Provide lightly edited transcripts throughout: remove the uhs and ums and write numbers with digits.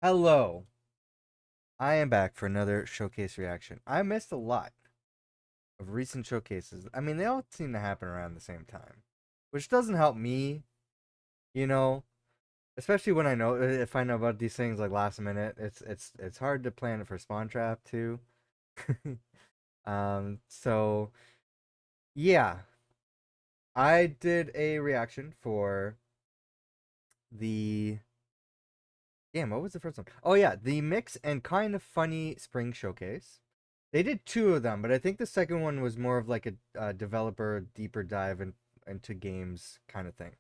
Hello, I am back for another showcase reaction. I missed a lot of recent showcases. I mean, they all seem to happen around the same time, which doesn't help me, you know, especially when I know if I know about these things like last minute. It's hard to plan it for Spawn Trap too. So yeah, I did a reaction for the damn. What was the first one? Oh yeah, the Mix and Kind of Funny Spring Showcase. They did two of them, but I think the second one was more of like a developer deeper dive into games kind of thing.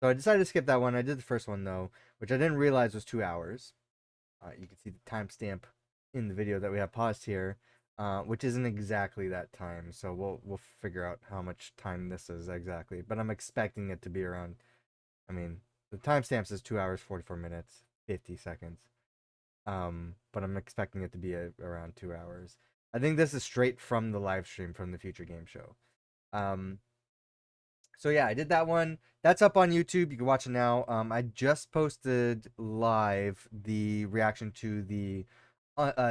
So I decided to skip that one. I did the first one though, which I didn't realize was 2 hours. You can see the timestamp in the video that we have paused here, which isn't exactly that time. So we'll figure out how much time this is exactly. But I'm expecting it to be around. I mean, the timestamp says 2 hours 44 minutes 50 seconds. But I'm expecting it to be around 2 hours. I think this is straight from the live stream from the Future Game Show. Um, so yeah, I did that one. That's up on YouTube. You can watch it now. I just posted live the reaction to the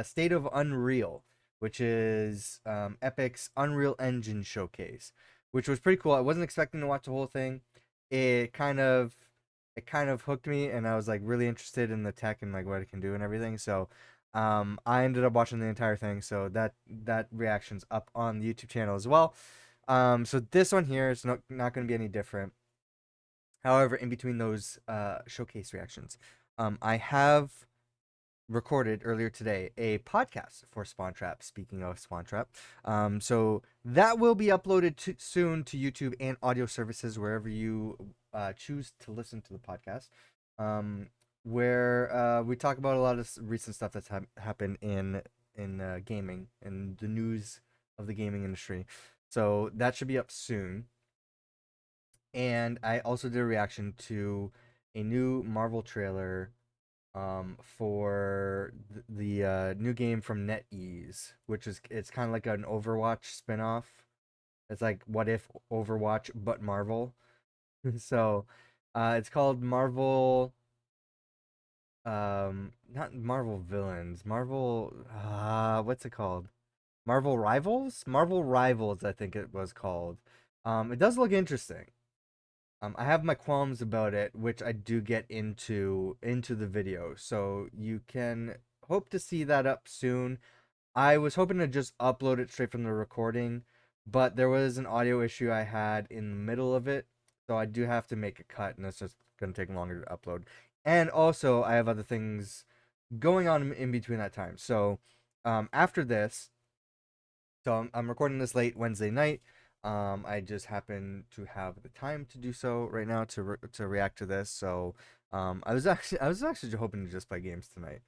State of Unreal, which is Epic's Unreal Engine showcase, which was pretty cool. I wasn't expecting to watch the whole thing. It kind of it kind of hooked me, and I was like really interested in the tech and like what it can do and everything. So I ended up watching the entire thing. So that reaction's up on the YouTube channel as well. So this one here is not going to be any different. However, in between those showcase reactions, I have recorded earlier today a podcast for Spawn Trap. Speaking of Spawn Trap, so that will be uploaded soon to YouTube and audio services wherever you choose to listen to the podcast. Um, where we talk about a lot of recent stuff that's happened in gaming and the news of the gaming industry. So that should be up soon. And I also did a reaction to a new Marvel trailer for the new game from NetEase, which is it's kind of like an Overwatch spin-off. It's like what if Overwatch but Marvel. So it's called Marvel not Marvel Villains, Marvel what's it called? Marvel Rivals? Marvel Rivals, I think it was called. It does look interesting. I have my qualms about it, which I do get into the video, so you can hope to see that up soon. I was hoping to just upload it straight from the recording, but there was an audio issue I had in the middle of it, so I do have to make a cut, and it's just gonna take longer to upload. And also, I have other things going on in between that time. So, after this, so I'm recording this late Wednesday night. I just happen to have the time to do so right now to react to this. So, I was actually hoping to just play games tonight,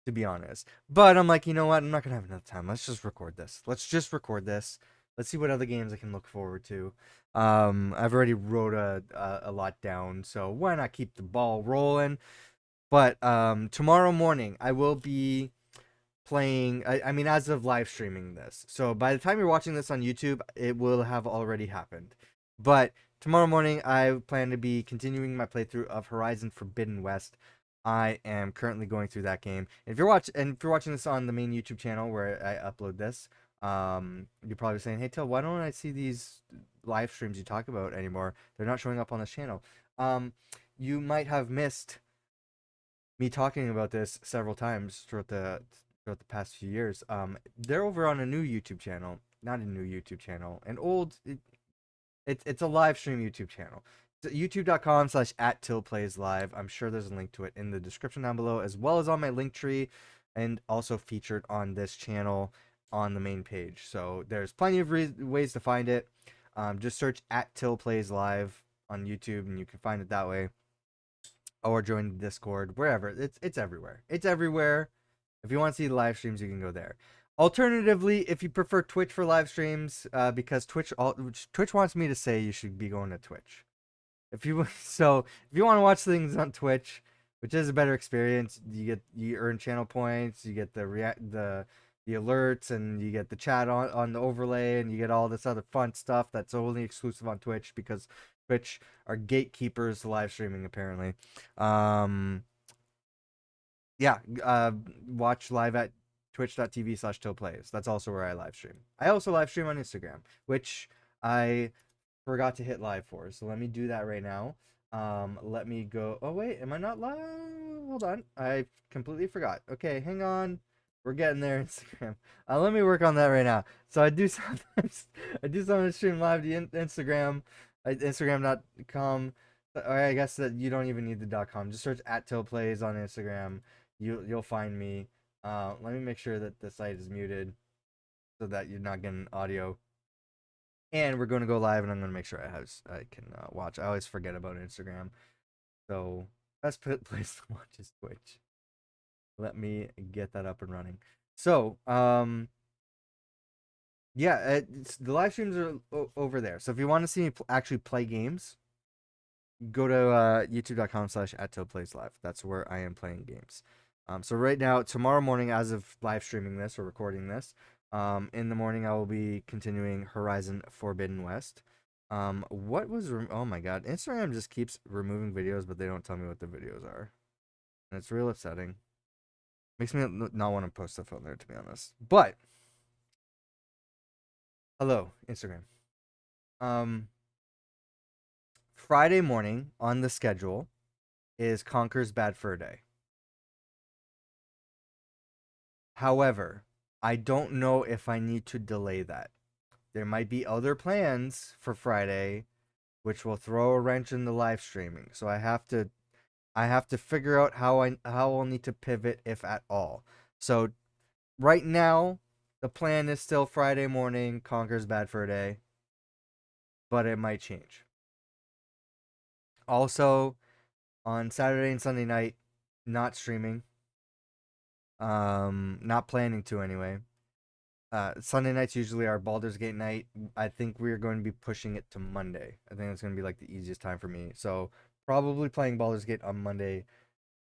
to be honest. But I'm like, you know what? I'm not gonna have enough time. Let's just record this. Let's just record this. Let's see what other games I can look forward to. I've already wrote a lot down, so why not keep the ball rolling? But tomorrow morning I will be playing. I mean, as of live streaming this, so by the time you're watching this on YouTube, it will have already happened. But tomorrow morning, I plan to be continuing my playthrough of Horizon Forbidden West. I am currently going through that game. If you're watching this on the main YouTube channel where I upload this, you're probably saying, "Hey, Till, why don't I see these live streams you talk about anymore? They're not showing up on this channel." Um, you might have missed me talking about this several times throughout the past few years. They're over on a new YouTube channel, not a new YouTube channel, an old. It's a live stream YouTube channel. YouTube.com/@ Till Plays Live. I'm sure there's a link to it in the description down below, as well as on my link tree, and also featured on this channel on the main page. So there's plenty of ways to find it. Just search @Till Plays Live on YouTube, and you can find it that way, or join the Discord, wherever. It's everywhere. It's everywhere. If you want to see the live streams, you can go there. Alternatively, if you prefer Twitch for live streams, because Twitch wants me to say you should be going to Twitch. If you so if you want to watch things on Twitch, which is a better experience, you earn channel points, you get the alerts, and you get the chat on the overlay, and you get all this other fun stuff that's only exclusive on Twitch because Twitch are gatekeepers to live streaming apparently. Um Yeah, watch live at twitch.tv/tillplays. That's also where I live stream. I also live stream on Instagram, which I forgot to hit live for. So let me do that right now. Let me go. Oh wait, am I not live? Hold on, I completely forgot. Okay, hang on. We're getting there, Instagram. Let me work on that right now. So I do sometimes, I do sometimes stream live to Instagram, Instagram.com. Or I guess that you don't even need the .com. Just search @tillplays on Instagram. You'll find me. Let me make sure that the site is muted so that you're not getting audio. And we're going to go live, and I'm going to make sure I can watch. I always forget about Instagram, so best place to watch is Twitch. Let me get that up and running. So, yeah, the live streams are over there. So if you want to see me actually play games, go to youtube.com/@tillplayslive. That's where I am playing games. So right now, tomorrow morning, as of live streaming this or recording this, in the morning I will be continuing Horizon Forbidden West. Oh my god, Instagram just keeps removing videos, but they don't tell me what the videos are, and it's real upsetting. Makes me not want to post stuff on there, to be honest. But hello, Instagram. Um, Friday morning on the schedule is Conker's Bad Fur Day. However, I don't know if I need to delay that. There might be other plans for Friday which will throw a wrench in the live streaming. So I have to figure out how I'll need to pivot if at all. So right now the plan is still Friday morning Conker's Bad Fur Day, but it might change. Also on Saturday and Sunday night, not streaming. Not planning to anyway. Sunday nights usually are Baldur's Gate night. I think we're going to be pushing it to Monday. I think it's going to be like the easiest time for me. So probably playing Baldur's Gate on Monday,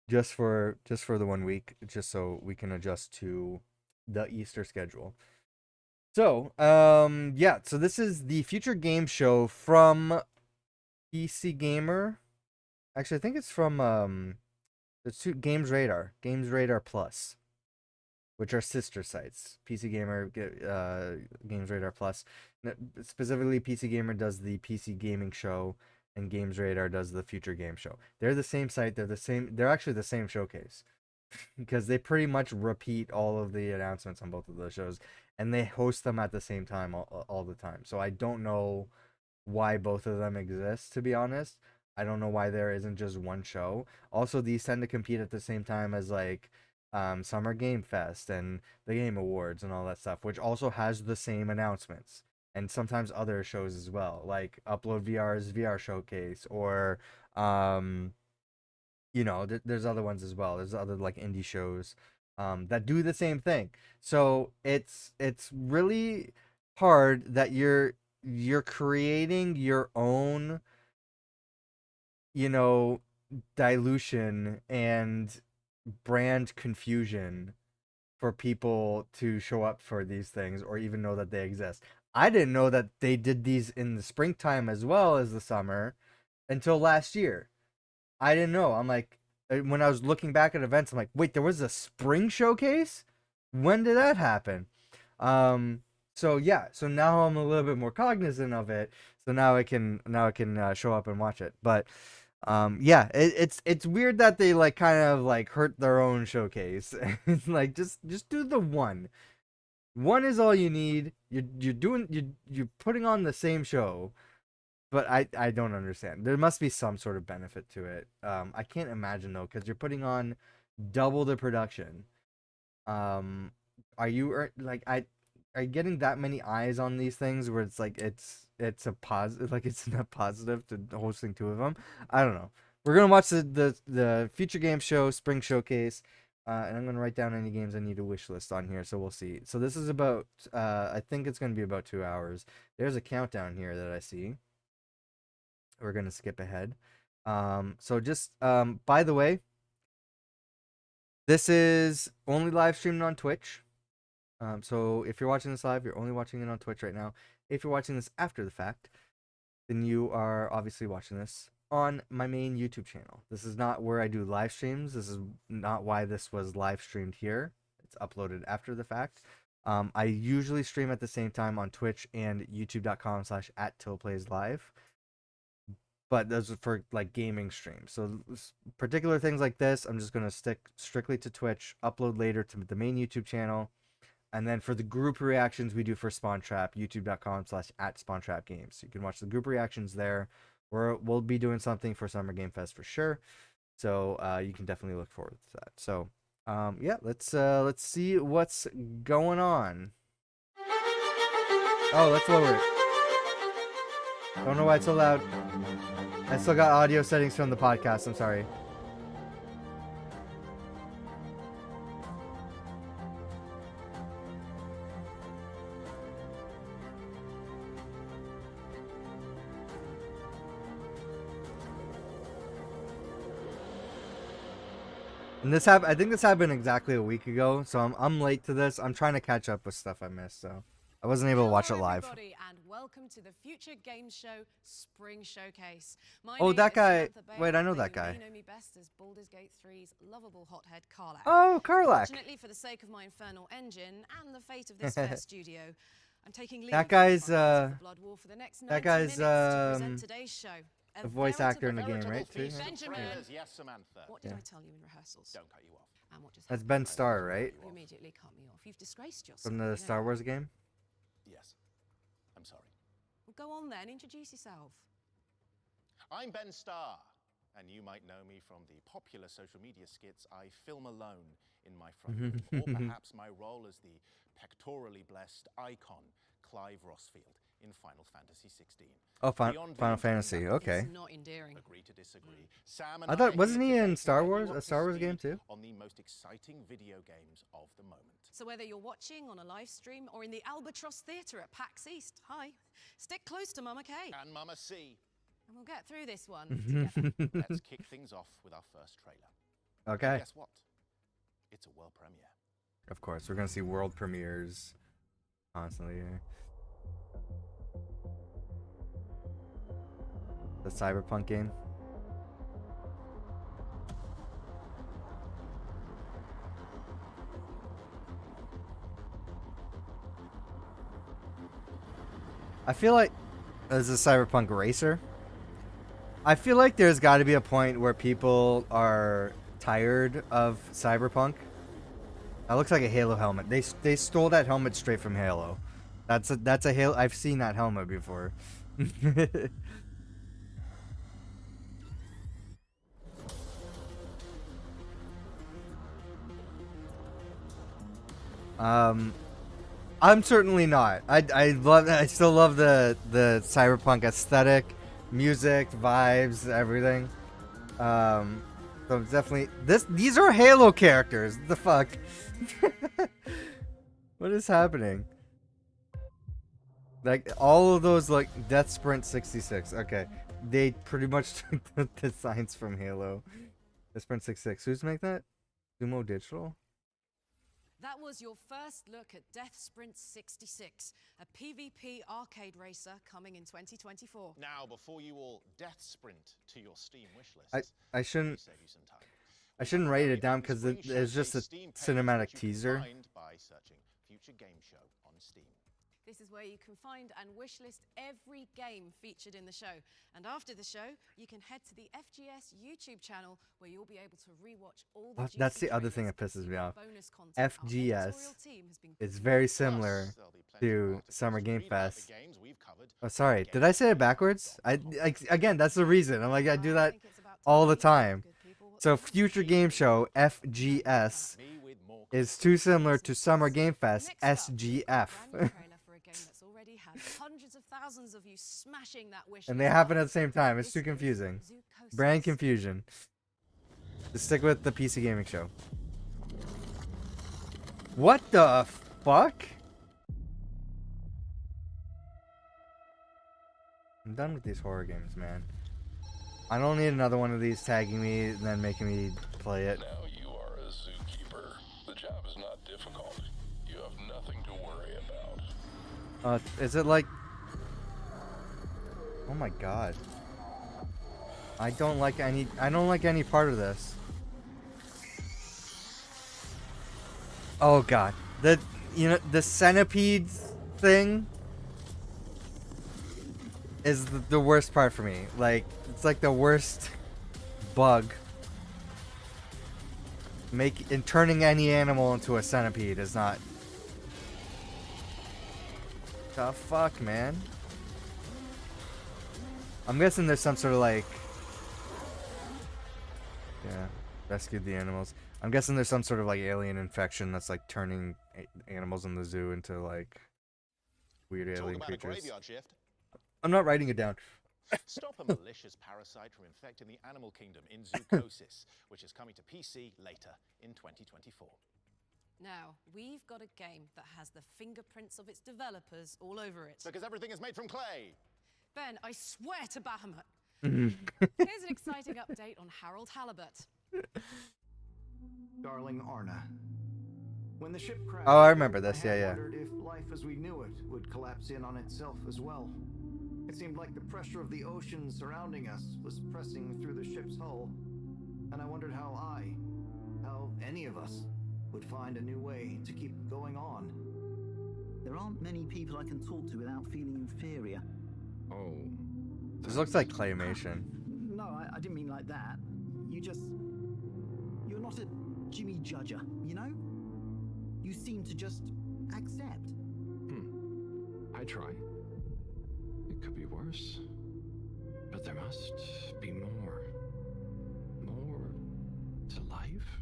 just for the 1 week, just so we can adjust to the Easter schedule. So yeah. So this is the future game show from PC Gamer. Actually, I think it's from the two Games Radar Plus, which are sister sites. PC Gamer, Games Radar Plus. Specifically, PC Gamer does the PC Gaming Show, and Games Radar does the Future Game Show. They're the same site. They're the same. They're actually the same showcase because they pretty much repeat all of the announcements on both of those shows, and they host them at the same time all the time. So I don't know why both of them exist, to be honest. I don't know why there isn't just one show. Also, these tend to compete at the same time as like Summer Game Fest and the Game Awards and all that stuff, which also has the same announcements. And sometimes other shows as well, like Upload VR's VR Showcase, or there's other ones as well. There's other like indie shows that do the same thing. So it's really hard that you're creating your own, you know, dilution and brand confusion for people to show up for these things or even know that they exist. I didn't know that they did these in the springtime as well as the summer until last year. I didn't know. I'm like, when I was looking back at events, I'm like, wait, there was a spring showcase? When did that happen? Um, so yeah, so now I'm a little bit more cognizant of it. So now I can show up and watch it. But yeah, it's weird that they like kind of like hurt their own showcase. It's like just do the one. One is all you need. You're putting on the same show, but I don't understand. There must be some sort of benefit to it. I can't imagine though, because you're putting on double the production. Um, are you like are you getting that many eyes on these things where it's like it's a positive, like it's not positive to hosting two of them? I don't know. We're gonna watch the future game show spring showcase, and I'm gonna write down any games I need to wish list on here. So we'll see. So this is about I think it's gonna be about 2 hours. There's a countdown here that I see. We're gonna skip ahead. So just by the way, this is only live streamed on Twitch. So if you're watching this live, you're only watching it on Twitch right now. If you're watching this after the fact, then you are obviously watching this on my main YouTube channel. This is not where I do live streams. This is not why this was live streamed here. It's uploaded after the fact. I usually stream at the same time on Twitch and youtube.com/@tillplayslive. But those are for like gaming streams. So particular things like this, I'm just gonna stick strictly to Twitch, upload later to the main YouTube channel. And then for the group reactions we do for Spawn Trap, youtube.com/@SpawnTrapGames. You can watch the group reactions there. We'll be doing something for Summer Game Fest for sure. So you can definitely look forward to that. So yeah, let's see what's going on. Oh, let's lower it. Don't know why it's so loud. I still got audio settings from the podcast. I'm sorry. And I think this happened exactly a week ago, so I'm late to this. I'm trying to catch up with stuff I missed, so I wasn't able to watch it live. Everybody, and welcome to the Future Games Show Spring Showcase. Oh, that guy. Wait, I know that guy. You know me best as Baldur's Gate 3's lovable hothead Karlach. Oh, Karlach. Fortunately, for the sake of my infernal engine and the fate of this fair studio, I'm taking leave. That guy's Blood War for the next 90 minutes to present today's show. The voice actor in the game, right? Too? Benjamin. Yes, Samantha. What did I tell you in rehearsals? Don't cut you off. And what just That's happened? Ben Starr, right? You immediately cut me off. You've disgraced yourself. From the you know. Star Wars game? Yes. I'm sorry. Well, go on then, introduce yourself. I'm Ben Starr, and you might know me from the popular social media skits I film alone in my front room, or perhaps my role as the pectorally blessed icon Clive Rossfield in Final Fantasy 16. Oh, Final Fantasy. Okay. It's not endearing. Agree to disagree. Sam and I thought are wasn't here he to in take Star you Wars? up A to Star Wars speed game too? on the most exciting video games of the moment. So whether you're watching on a live stream or in the Albatross Theatre at PAX East, hi, stick close to Mama K. And Mama C. And we'll get through this one together. Let's kick things off with our first trailer. Okay. Guess what? It's a world premiere. Of course, we're gonna see world premieres constantly here. The Cyberpunk game. I feel like as a Cyberpunk racer, I feel like there's got to be a point where people are tired of Cyberpunk. That looks like a Halo helmet. They stole that helmet straight from Halo. That's a Halo. I've seen that helmet before. I'm certainly not. I still love the Cyberpunk aesthetic, music, vibes, everything. So definitely these are Halo characters. The fuck? What is happening? Like all of those like Death Sprint 66. Okay. They pretty much took the designs from Halo. Death Sprint 66. Who's make that? Sumo Digital? That was your first look at Death Sprint 66, a PvP arcade racer coming in 2024. Now, before you all death sprint to your Steam wish list, I shouldn't save you some time. I shouldn't write it down because it's just a cinematic teaser. By searching Future Game Show on Steam. This is where you can find and wishlist every game featured in the show. And after the show, you can head to the FGS YouTube channel where you'll be able to rewatch all the That's the other thing that pisses me off. FGS is very similar to Summer Game Fest. Oh, sorry. Did I say it backwards? Again, that's the reason. I'm like, I do that all the time. So Future Game Show, FGS, is too similar to Summer Game Fest, SGF. And they happen at the same time. It's too confusing. Brand confusion. Just stick with the PC Gaming Show. What the fuck? I'm done with these horror games, man. I don't need another one of these tagging me and then making me play it. Now you are a zookeeper. The job is not difficult. You have nothing to worry about. Is it like... Oh my god. I don't like any part of this. Oh god. The centipede thing is the worst part for me. Like, it's like the worst bug. Turning any animal into a centipede is not. The fuck, man? I'm guessing there's some sort of like. Yeah, rescued the animals. I'm guessing there's some sort of like alien infection that's like turning animals in the zoo into like weird Talk alien about a creatures. graveyard shift. I'm not writing it down. Stop a malicious parasite from infecting the animal kingdom in Zoocosis, which is coming to PC later in 2024. Now, we've got a game that has the fingerprints of its developers all over it. Because everything is made from clay. Ben, I swear to Bahamut. Here's an exciting update on Harold Halibut. Darling Arna. When the ship crashed, Oh, I remember this. I had Yeah. wondered if life as we knew it would collapse in on itself as well. It seemed like the pressure of the ocean surrounding us was pressing through the ship's hull, and I wondered how any of us, would find a new way to keep going on. There aren't many people I can talk to without feeling inferior. Oh. This looks like claymation. No, I didn't mean like that. You're not a Jimmy Judger, you know? You seem to just accept. I try. It could be worse. But there must be more. More to life?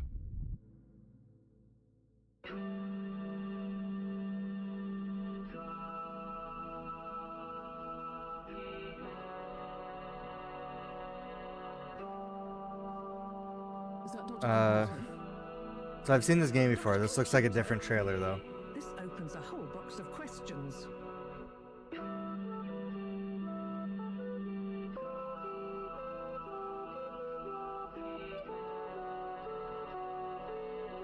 Is that Dr. Carpenter? So I've seen this game before. This looks like a different trailer though. This opens a whole box of questions.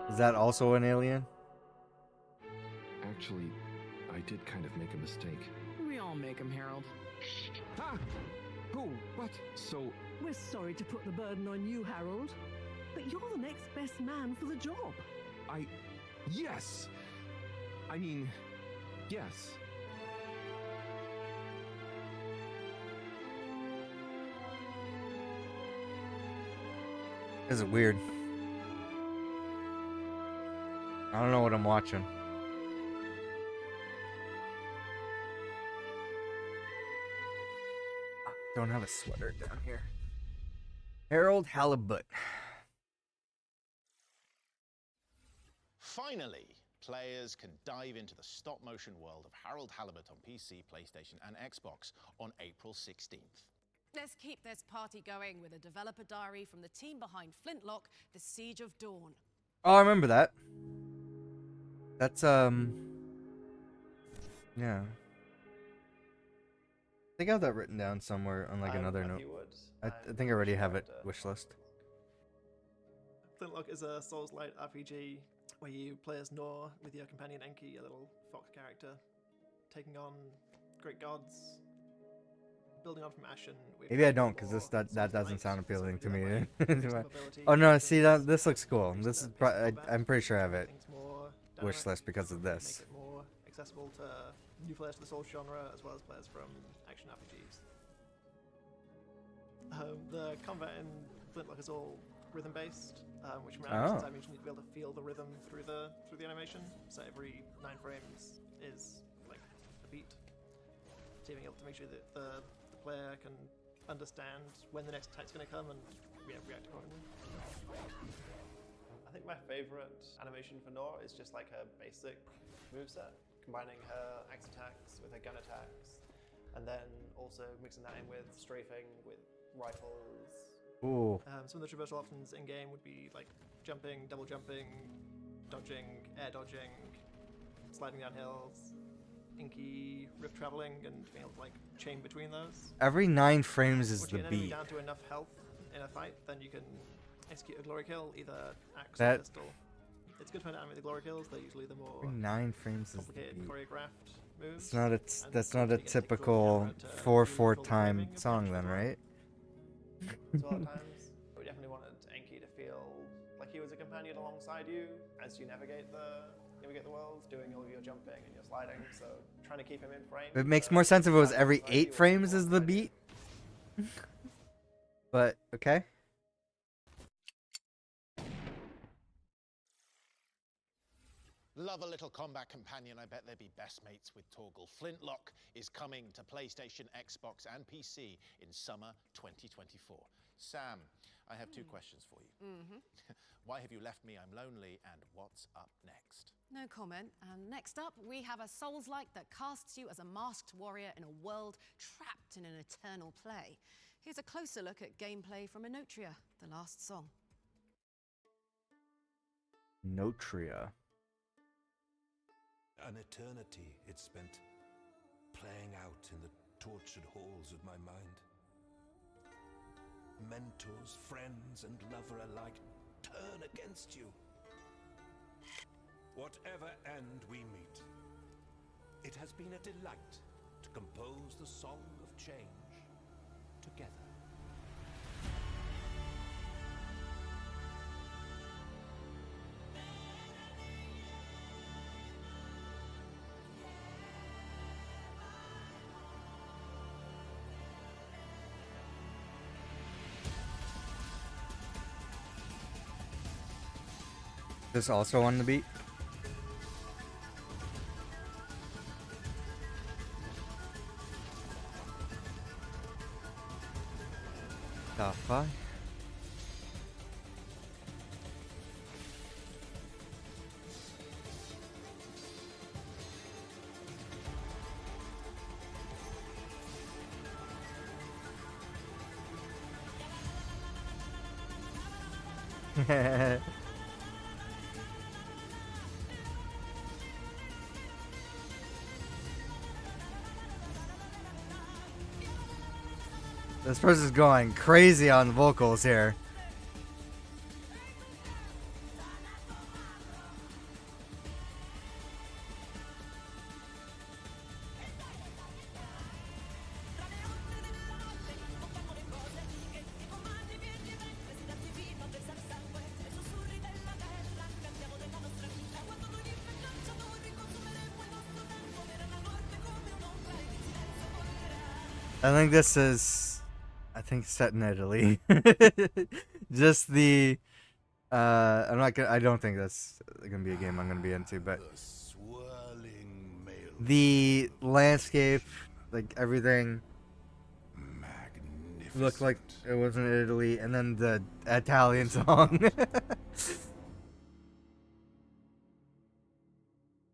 Is that also an alien? Actually, I did kind of make a mistake. We all make them, Harold. Ah! Who? What? So, We're sorry to put the burden on you, Harold, but you're the next best man for the job. yes! I mean, yes. This is weird. I don't know what I'm watching. I don't have a sweater down here. Harold Halibut. Finally, players can dive into the stop-motion world of Harold Halibut on PC, PlayStation, and Xbox on April 16th. Let's keep this party going with a developer diary from the team behind Flintlock, The Siege of Dawn. Oh, I remember that. That's yeah. I think I have that written down somewhere on like another note. I think I already have it wishlist. Flintlock is a Souls-like RPG where you play as Nor with your companion Enki, a little fox character, taking on great gods, building on from Ashen. Maybe I don't, because that doesn't sound appealing to me. Oh no, see that this looks cool. This is I'm pretty sure I have it wishlist because of this. Make it more accessible to new players to the Souls genre as well as players from action RPGs. The combat in Flintlock is all rhythm-based, which from an animation side means you need to be able to feel the rhythm through the animation. So every 9 frames is like a beat. So being able to make sure that the player can understand when the next attack's going to come and react accordingly. I think my favorite animation for Nor is just like her basic moveset, combining her axe attacks with her gun attacks, and then also mixing that in with strafing, with rifles. Ooh. Some of the traversal options in game would be like jumping, double jumping, dodging, air dodging, sliding down hills, inky rift traveling, and being able to like chain between those. Every 9 frames is Once the you get an enemy beat. down to enough health in a fight, then you can execute a glory kill, either axe or That- pistol. It's good to find out with the glory kills. They're usually the more Every 9 frames is the complicated, beat. choreographed moves. That's not and that's not a you get to take full typical camera to 4/4 full time timing of song action then, as well. right? as well at times. We definitely wanted Enki to feel like he was a companion alongside you as you navigate the world, doing all of your jumping and your sliding. So trying to keep him in frame. It makes more sense if it was every 8 frames is the beat. But okay. Love a little combat companion. I bet they'd be best mates with Torgal. Flintlock is coming to PlayStation, Xbox, and PC in summer 2024. Sam, I have 2 questions for you. Why have you left me? I'm lonely. And what's up next? No comment. And next up, we have a Souls-like that casts you as a masked warrior in a world trapped in an eternal play. Here's a closer look at gameplay from Enotria, the last song. Notria. An eternity it spent, playing out in the tortured halls of my mind. Mentors, friends, and lover alike turn against you. Whatever end we meet, it has been a delight to compose the song of change together. This also on the beat. The fuck? This person's going crazy on vocals here. I think this is, set in Italy. Just the, I don't think that's gonna be a game I'm gonna be into, but the landscape, like everything, looked like it was in Italy, and then the Italian song,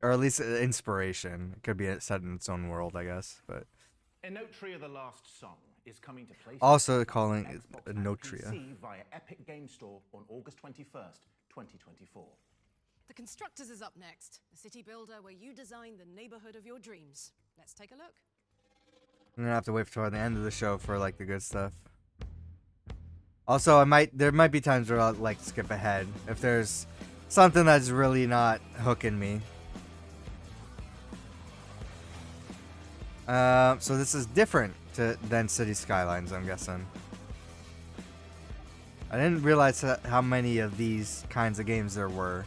or at least inspiration. It could be set in its own world, I guess, but. Enotria: The Last Song is coming to PlayStation, Also calling it Xbox, and Enotria. PC via Epic Game Store on August 21st, 2024. The Constructors is up next, a city builder where you design the neighborhood of your dreams. Let's take a look. I'm gonna have to wait for the end of the show for like the good stuff. Also, there might be times where I'll like skip ahead if there's something that's really not hooking me. So this is different than City Skylines, I'm guessing. I didn't realize how many of these kinds of games there were.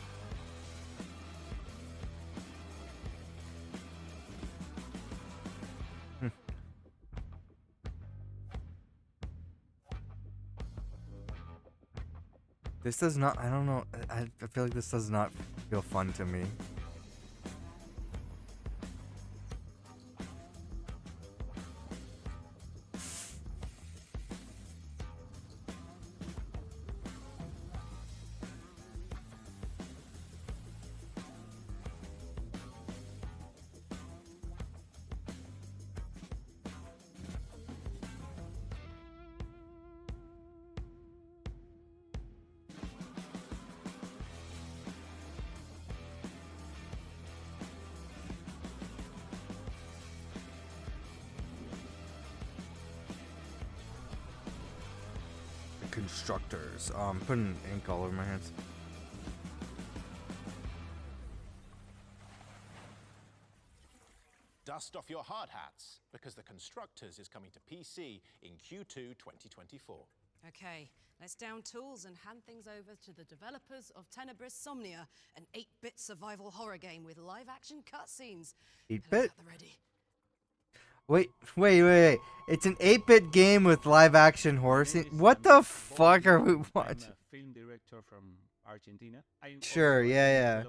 This does not, I don't know, I feel like this does not feel fun to me. Constructors. Putting ink all over my hands. Dust off your hard hats, because The Constructors is coming to PC in Q2 2024. Okay, let's down tools and hand things over to the developers of Tenebris Somnia, an 8-bit survival horror game with live-action cutscenes. 8-bit? At the ready. Wait. It's an 8-bit game with live-action horror scene. What the fuck are we watching? I'm a film director from Argentina. Sure, yeah.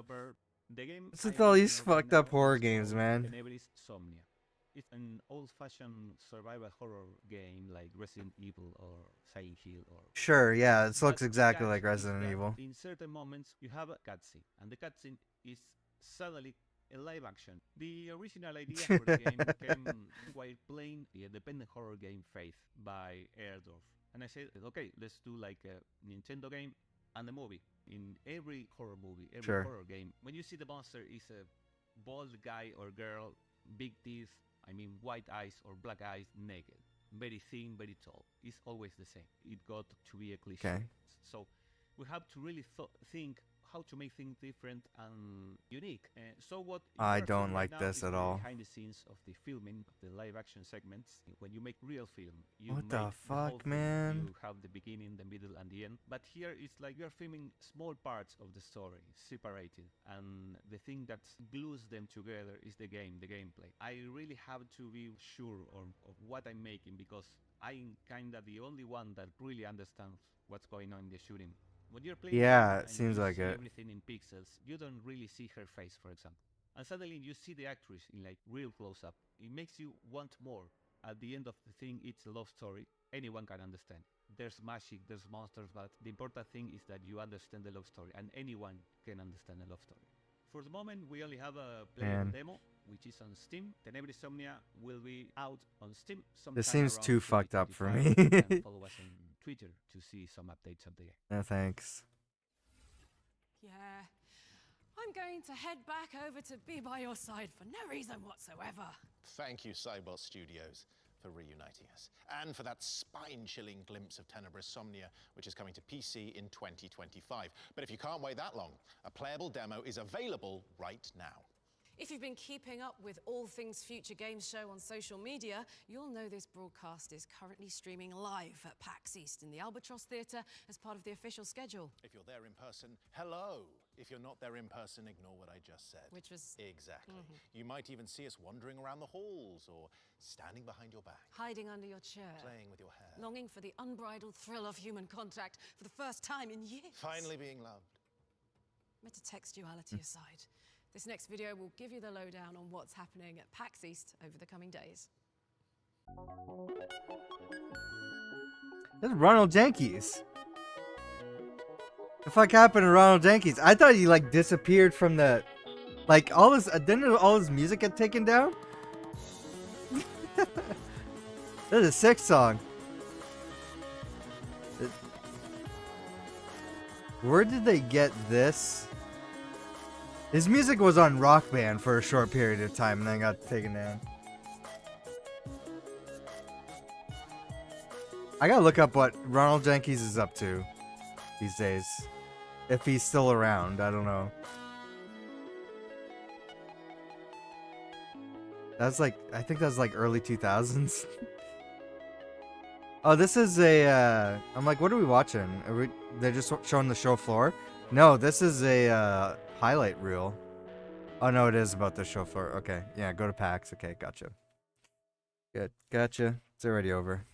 The game What's with all these fucked up horror games, man? Tenebris Somnia. It's an old-fashioned survival horror game like Resident Evil or Silent Hill or... Sure, yeah, this looks But exactly the like catch is Resident that Evil. In certain moments, you have a cutscene, and the cutscene is suddenly a live action. The original idea for the game came while playing the independent horror game Faith by Airdorf. And I said, okay, let's do like a Nintendo game and a movie. In every horror movie, every horror game, when you see the monster is a bald guy or girl, big teeth, white eyes or black eyes, naked, very thin, very tall. It's always the same. It got to be a cliche. Okay. So we have to really think how to make things different and unique. So what I you are don't seeing like right now this is at the all. behind the scenes of the filming of the live action segments. When you make real film, you What make the whole fuck, thing. man? You have the beginning, the middle, and the end. But here it's like you're filming small parts of the story, separated, and the thing that glues them together is the gameplay. I really have to be sure of what I'm making because I'm kinda the only one that really understands what's going on in the shooting. When you're playing Yeah, and it seems you like see it. everything in pixels, you don't really see her face, for example. And suddenly you see the actress in like real close-up. It makes you want more. At the end of the thing, it's a love story. Anyone can understand. There's magic, there's monsters, but the important thing is that you understand the love story, and anyone can understand a love story. For the moment, we only have a playable demo, which is on Steam. Tenebris Somnia will be out on Steam sometime. This seems around too fucked up for 2025. me. You can follow us on Twitter to see some updates of the game. No thanks. Yeah. I'm going to head back over to be by your side for no reason whatsoever. Thank you, Cybot Studios, for reuniting us, and for that spine-chilling glimpse of Tenebris Somnia, which is coming to PC in 2025. But if you can't wait that long, a playable demo is available right now. If you've been keeping up with all things Future Games Show on social media, you'll know this broadcast is currently streaming live at PAX East in the Albatross Theatre as part of the official schedule. If you're there in person, hello. If you're not there in person, ignore what I just said. Which was... Exactly. You might even see us wandering around the halls or standing behind your back. Hiding under your chair. Playing with your hair. Longing for the unbridled thrill of human contact for the first time in years. Finally being loved. Metatextuality aside, this next video will give you the lowdown on what's happening at PAX East over the coming days. This is Ronald Jenkins. The fuck happened to Ronald Jenkins? I thought he like disappeared from the, like all his didn't all his music get taken down? This is a sick song. Where did they get this? His music was on Rock Band for a short period of time and then got taken down. I gotta look up what Ronald Jenkins is up to these days. If he's still around, I don't know. That's like, I think that's like early 2000s. Oh, this is a, I'm like, what are we watching? They're just showing the show floor? No, this is a highlight reel. Oh no, it is about the show floor. Okay, yeah, go to PAX. Okay, gotcha. Good, gotcha. It's already over.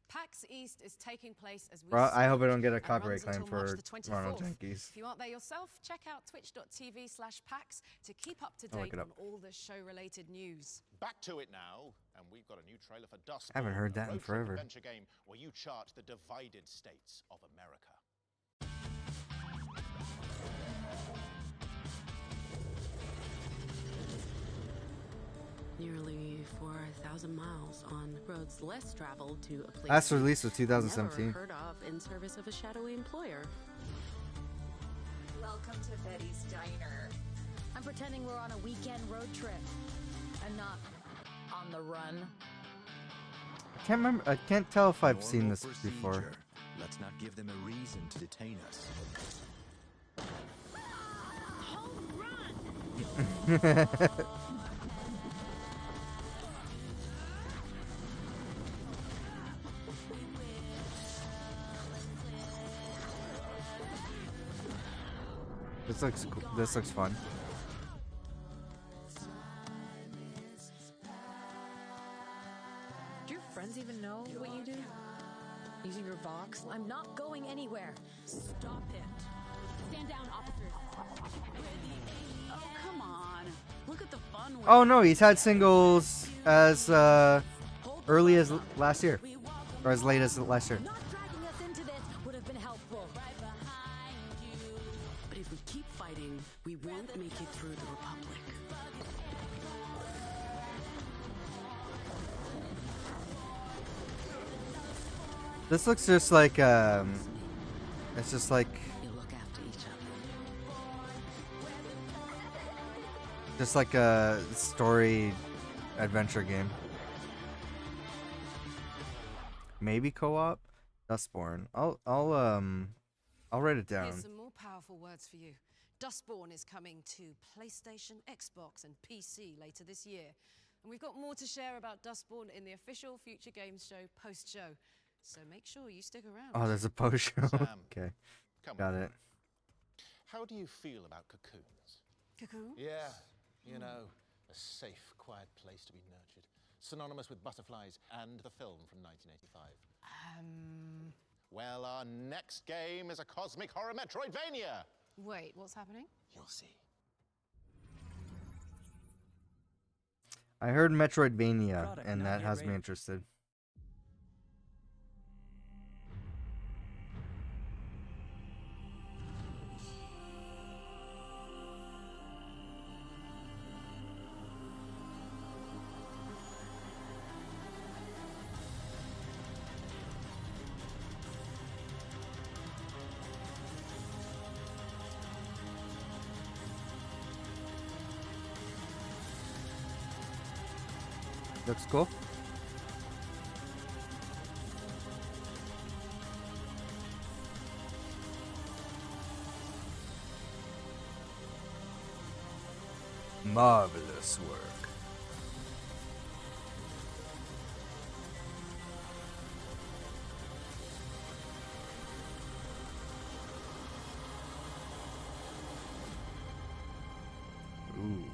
PAX East is taking place as we I hope I don't get a and copyright runs claim until March for the 24th. Ronald Jenkins. If you aren't there yourself, check out twitch.tv/PAX to keep up to I'll look date it on up. all the show-related news. Back to it now, and we've got a new trailer for Dustborn. I haven't heard that a in road trip forever. adventure game where you chart the divided states of America. Nearly 4,000 miles on roads less traveled to a place Last release was 2017. never heard of in service of a shadowy employer. Welcome to Betty's Diner. I'm pretending we're on a weekend road trip and not on the run. I can't remember. I can't tell if I've seen this before. Let's not give them a reason to detain us. This looks cool. This looks fun. Do your friends even know what you do? Using your Vox? I'm not going anywhere. Stop it. Stand down, officers. Oh, come on. Look at the fun. Oh no, he's had singles as early as last year, or as late as last year. Not dragging us into this would have been helpful. Right behind you. But if we keep fighting, we won't make it through the Republic. This looks just like it's just like You'll look after each other. just like a story adventure game. Maybe co-op. Dustborn. I'll write it down. Here's some more powerful words for you. Dustborn is coming to PlayStation, Xbox, and PC later this year. And we've got more to share about Dustborn in the official Future Games Show post-show. So make sure you stick around. Oh, there's a post show. Sam, Okay, come got on. it. How do you feel about cocoons? Cocoon? Yeah, you know, a safe, quiet place to be nurtured. Synonymous with butterflies and the film from 1985. Well, our next game is a cosmic horror Metroidvania. Wait, what's happening? You'll see. I heard Metroidvania, Product and not that yet has me ready. interested. Looks cool. Marvelous work. Ooh.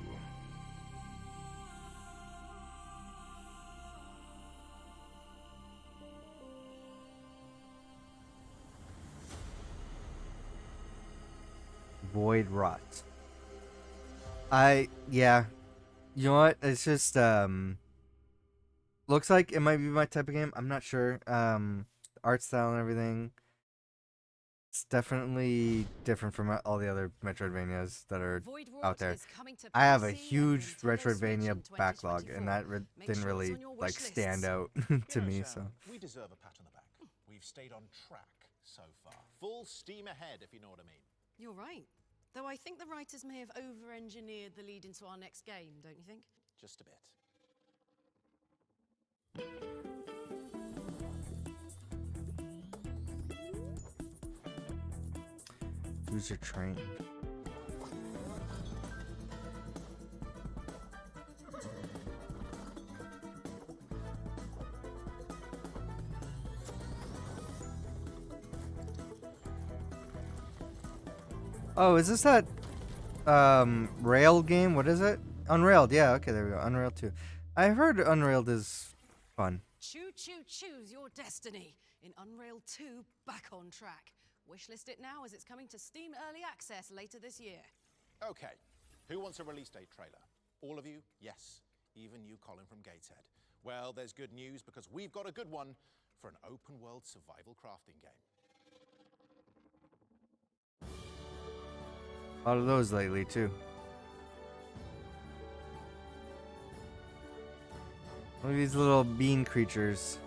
Void Rot. Yeah. You know what? It's just looks like it might be my type of game. I'm not sure. Art style and everything. It's definitely different from all the other Metroidvanias that are Void Rot out there. is coming to I have a PC and huge Nintendo Switch in Metroidvania backlog, and that 2024. Make didn't sure it's really on your like wish stand lists. out to You know, me. Sam, So we deserve a pat on the back. We've stayed on track so far. Full steam ahead, if you know what I mean. You're right. Though I think the writers may have over-engineered the lead into our next game, don't you think? Just a bit. who's your train? Oh, is this that Rail game? What is it? Unrailed, yeah, okay, there we go. Unrailed 2. I heard Unrailed is fun. Choose your destiny. In Unreal 2, back on track. Wishlist it now as it's coming to Steam Early Access later this year. Okay, who wants a release date trailer? All of you? Yes. Even you, Colin from Gateshead. Well, there's good news because we've got a good one for an open world survival crafting game. A lot of those lately, too. Look at these little bean creatures.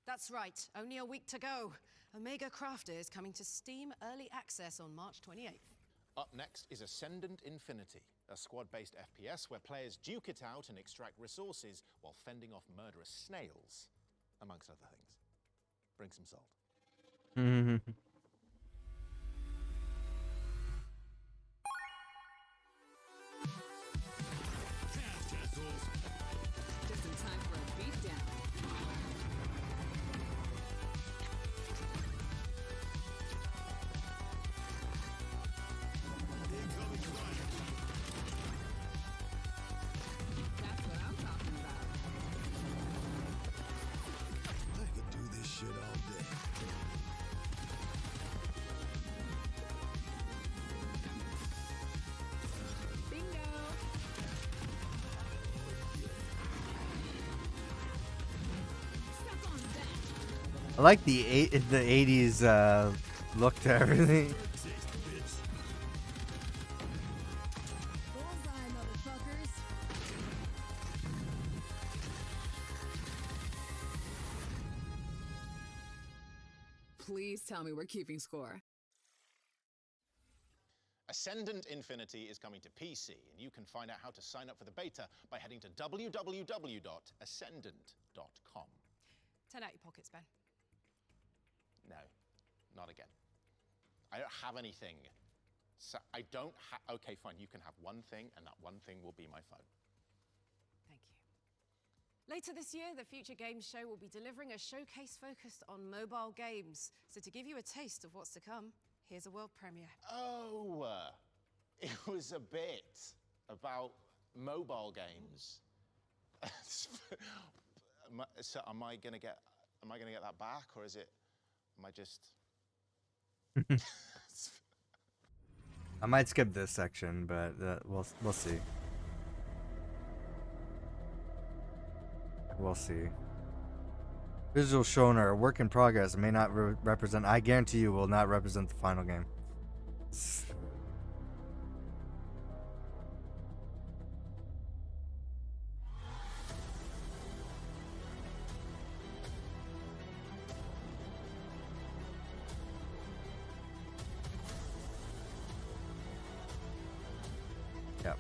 That's right, only a week to go. Omega Crafter is coming to Steam Early Access on March 28th. Up next is Ascendant Infinity, a squad-based FPS where players duke it out and extract resources while fending off murderous snails, amongst other things. Bring some salt. Just in time for a beatdown. That's what I'm talking about. I could do this shit all day. Bingo! Step on that. I like the 80s look to everything. Bullseye, motherfuckers. Please tell me we're keeping score. Ascendant Infinity is coming to PC, and you can find out how to sign up for the beta by heading to www.ascendant.com. 10 out your pockets, Ben. No, not again. I don't have anything. So I don't have. Okay, fine. You can have one thing, and that one thing will be my phone. Thank you. Later this year, the Future Games Show will be delivering a showcase focused on mobile games. So to give you a taste of what's to come, here's a world premiere. Oh, it was a bit about mobile games. So am I gonna get that back, or is it? Am I just? I might skip this section, but we'll see. We'll see. Visuals shown are a work in progress and may not represent. I guarantee you, will not represent the final game. Yep.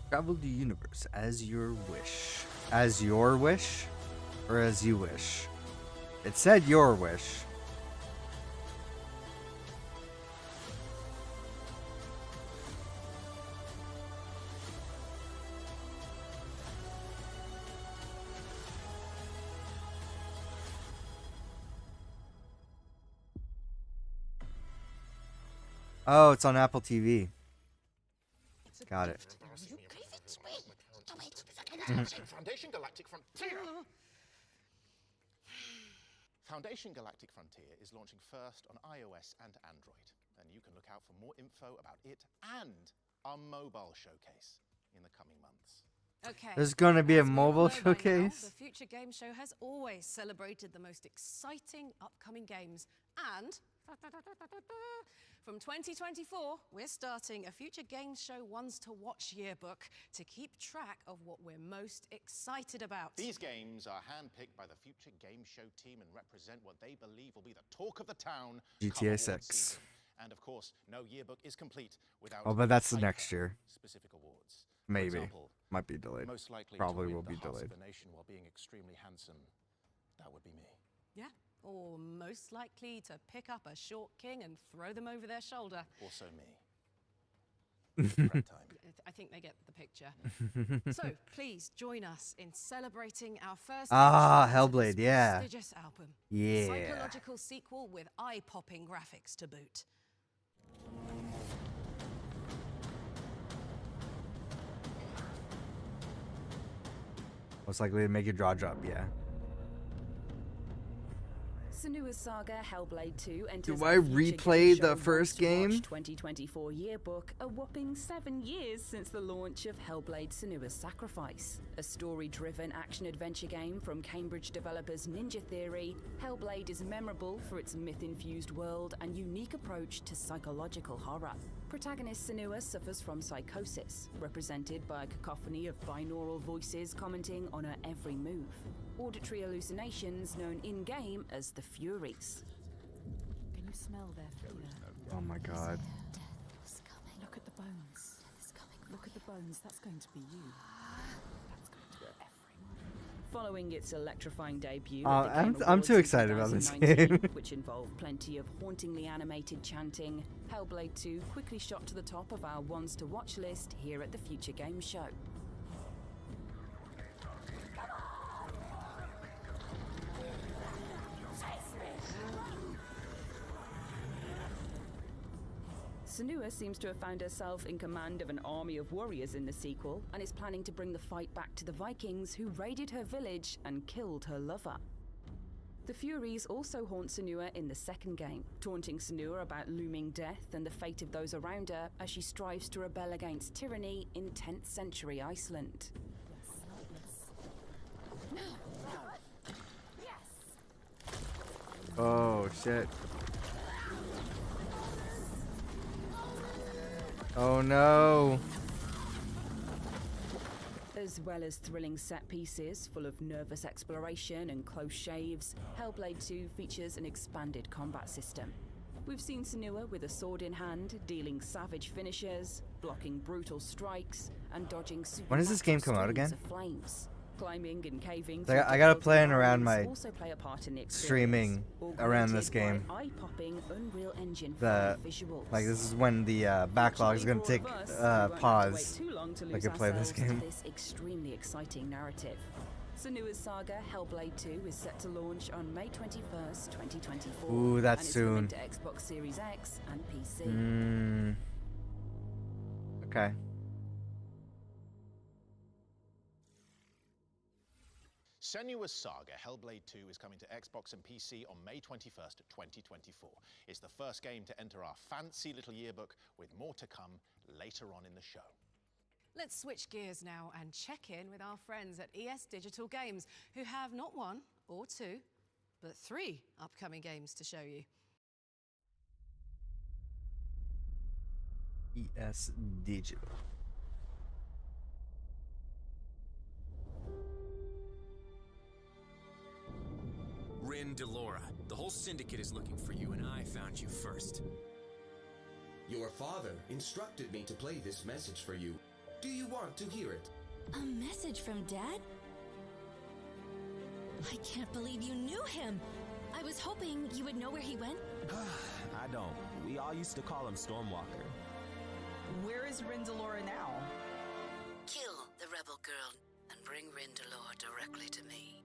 Travel the universe as your wish. As your wish? Or as you wish? It said your wish. Oh, it's on Apple TV. Got it. Foundation Galactic Frontier. Foundation Galactic Frontier is launching first on iOS and Android, and you can look out for more info about it and our mobile showcase in the coming months. Okay. There's going to be a as we all mobile know by now, showcase? the Future Game Show has always celebrated the most exciting upcoming games, and from 2024, we're starting a Future Games Show Ones to Watch yearbook to keep track of what we're most excited about. These games are handpicked by the Future Game Show team and represent what they believe will be the talk of the town. GTA 6. And of course, no yearbook is complete without. Oh, but that's the next year. Specific awards. Maybe. For example, Might be delayed. most likely Probably to win will the be hearts delayed. of the nation while being extremely handsome. That would be me. Yeah, or most likely to pick up a short king and throw them over their shoulder. Also me. Prep time. I think they get the picture. So please join us in celebrating our first Ah, entry into Hellblade, this yeah. prestigious album. Yeah. Psychological sequel with eye-popping graphics to boot. Most likely to make your jaw drop, yeah. Senua's Saga Hellblade 2 enters Do I our future replay game the show first Want to Watch game? 2024 yearbook, a whopping 7 years since the launch of Hellblade Senua's Sacrifice. A story-driven action-adventure game from Cambridge developers Ninja Theory, Hellblade is memorable for its myth-infused world and unique approach to psychological horror. Protagonist Senua suffers from psychosis, represented by a cacophony of binaural voices commenting on her every move. Auditory hallucinations known in-game as the Furies. Can you smell their fear? Oh my god. Look at the bones. Look at the bones. That's going to be you. That's going to be everyone. Following its electrifying debut, Oh, at the Game I'm too Awards in excited about this 2019, game. which involved plenty of hauntingly animated chanting, Hellblade 2 quickly shot to the top of our ones to watch list here at the Future Games Show. Senua seems to have found herself in command of an army of warriors in the sequel and is planning to bring the fight back to the Vikings who raided her village and killed her lover. The Furies also haunt Senua in the second game, taunting Senua about looming death and the fate of those around her as she strives to rebel against tyranny in 10th century Iceland. Oh shit. Oh no. As well as thrilling set pieces full of nervous exploration and close shaves, Hellblade 2 features an expanded combat system. We've seen Senua with a sword in hand, dealing savage finishes, blocking brutal strikes, and dodging When does this game come out streams again? of flames. Climbing and caving I through gotta difficult plan around environments my also play a part in the streaming experience, around this augmented game. by eye-popping Unreal Engine The 5 visuals. like this is when the backlog is gonna take pause. I can play this game. This extremely exciting narrative. Senua's Saga Hellblade 2 is set to launch on May 21st, 2024. Ooh, that's and is soon. coming to Xbox Series X and PC. Okay. Senua's Saga Hellblade 2 is coming to Xbox and PC on May 21st, 2024. It's the first game to enter our fancy little yearbook, with more to come later on in the show. Let's switch gears now and check in with our friends at ES Digital Games, who have not one or two, but 3 upcoming games to show you. ES Digital. Rin Delora, the whole syndicate is looking for you, and I found you first. Your father instructed me to play this message for you. Do you want to hear it? A message from Dad? I can't believe you knew him. I was hoping you would know where he went. I don't. We all used to call him Stormwalker. Where is Rindalora now? Kill the rebel girl and bring Rindalore directly to me.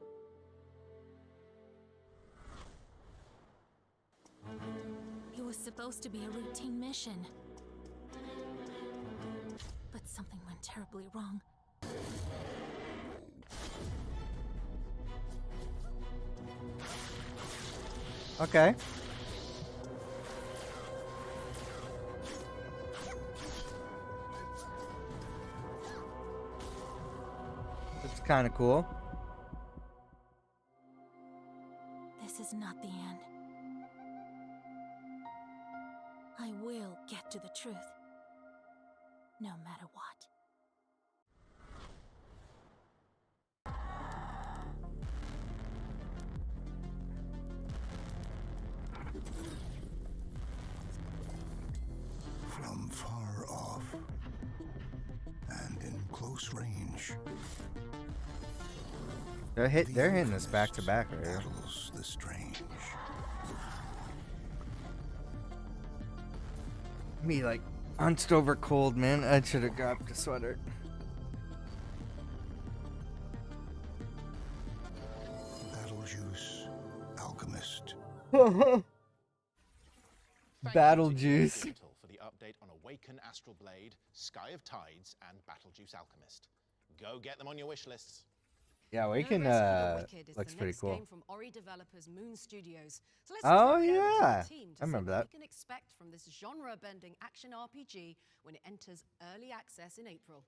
It was supposed to be a routine mission. But something went terribly wrong. Okay. It's kind of cool. This is not the end. I will get to the truth. No matter what. From far off and in close range, They're hitting this back to back right here. battles the strange. Me like hunched over cold, man. I should have grabbed a sweater. Battle Juice, Alchemist. Battle Juice. Digital for the update on Awaken Astral Blade, Sky of Tides, and Battlejuice Alchemist. Go get them on your wish lists. Yeah, we No can. Rest for the Wicked is Looks the pretty next cool. game from Ori developers Moon Studios. So let's Oh, just head over to yeah. the team to I remember see what that. we can expect from this genre-bending action RPG when it enters early access in April.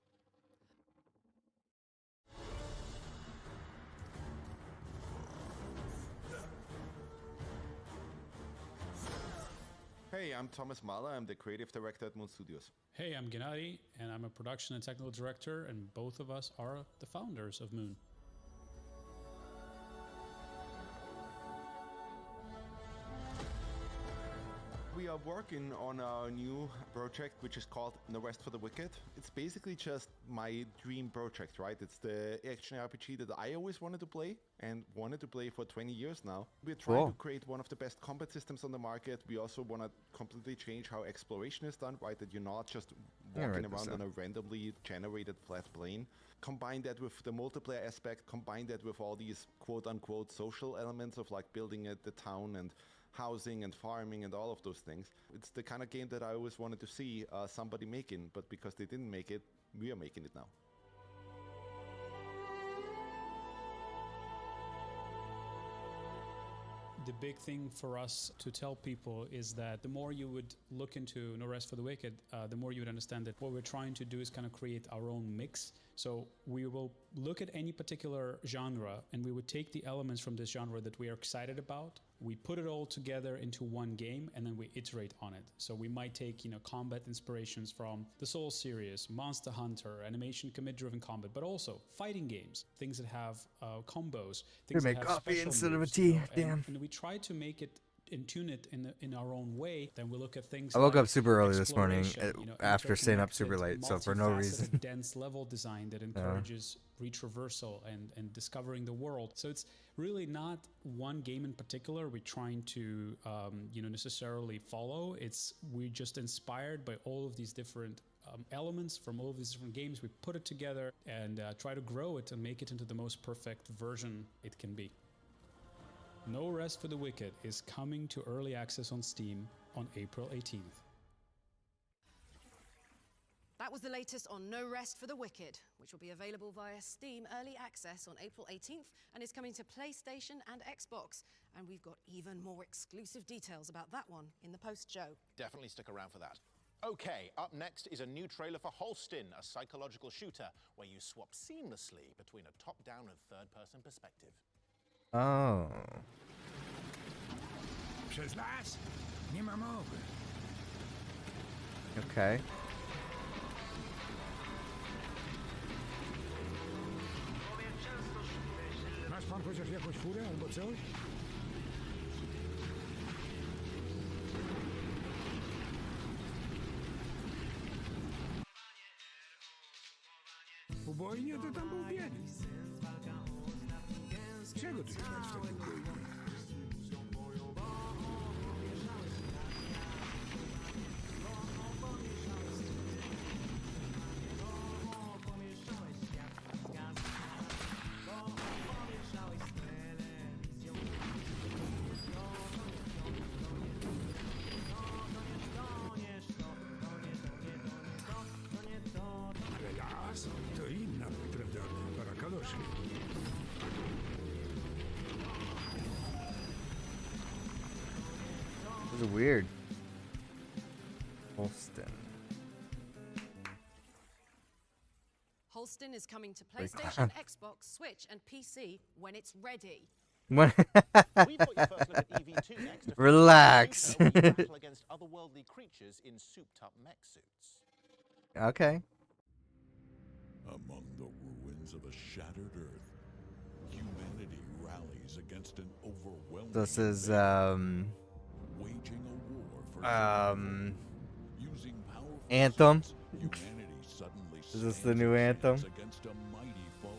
Hey, I'm Thomas Mahler. I'm the creative director at Moon Studios. Hey, I'm Gennady, and I'm a production and technical director, and both of us are the founders of Moon. We are working on a new project which is called No Rest for the Wicked. It's basically just my dream project, right? It's the action RPG that I always wanted to play and wanted to play for 20 years now. We're trying to create one of the best combat systems on the market. We also want to completely change how exploration is done, right? That you're not just walking around on a randomly generated flat plane. Combine that with the multiplayer aspect, combine that with all these quote-unquote social elements of like building the town and housing and farming and all of those things. It's the kind of game that I always wanted to see somebody making, but because they didn't make it, we are making it now. The big thing for us to tell people is that the more you would look into No Rest for the Wicked, the more you would understand that what we're trying to do is kind of create our own mix. So we will look at any particular genre and we would take the elements from this genre that we are excited about. We put it all together into one game and then we iterate on it. So we might take, combat inspirations from the Souls series, Monster Hunter, animation commit-driven combat, but also fighting games, things that have combos, things that make have coffee special instead of a moves, tea. Damn. And we try to make it and tune it in our own way. Then we look at things. I woke like up super early this morning exploration, after staying up super late, so for no multifaceted, reason. dense level design that encourages retraversal and discovering the world. So it's really not one game in particular we're trying to necessarily follow. We're just inspired by all of these different elements from all of these different games. We put it together and try to grow it and make it into the most perfect version it can be. No Rest for the Wicked is coming to early access on Steam on April 18th. That was the latest on No Rest for the Wicked, which will be available via Steam Early Access on April 18th and is coming to PlayStation and Xbox. And we've got even more exclusive details about that one in the post-show. Definitely stick around for that. Okay, up next is a new trailer for Holston, a psychological shooter where you swap seamlessly between a top-down and third-person perspective. Oh. Przez las? Nie ma mowy. Okay. Masz pan chociaż jakąś furę albo coś? Ubojnie to tam był bieg. Czego ty szukałeś w takiej ubojni? Las to inna, prawda? Para kaloszy. This is weird. Holston. Holston is coming to Like- PlayStation, Xbox, Switch, and PC when it's ready. When- We've got your first look at EV2 next. A Relax. few years ago, we battle against otherworldly creatures in souped-up mech suits. Okay. Among the ruins of a shattered Earth, humanity rallies against an overwhelming This is waging a war for using powerful Anthem. suits, humanity suddenly Is this the stands new a Anthem? chance against a mighty foe.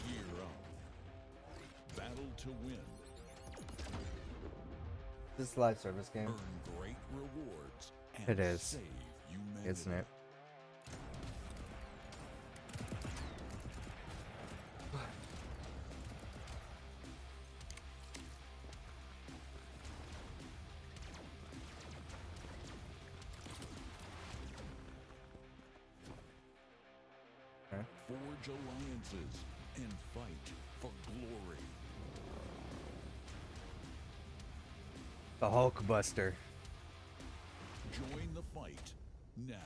Gear up. Battle to win. This live service game. Earn great rewards and It is, save humanity. isn't it? Okay. forge alliances, and fight for glory. The Hulkbuster. Join the fight now.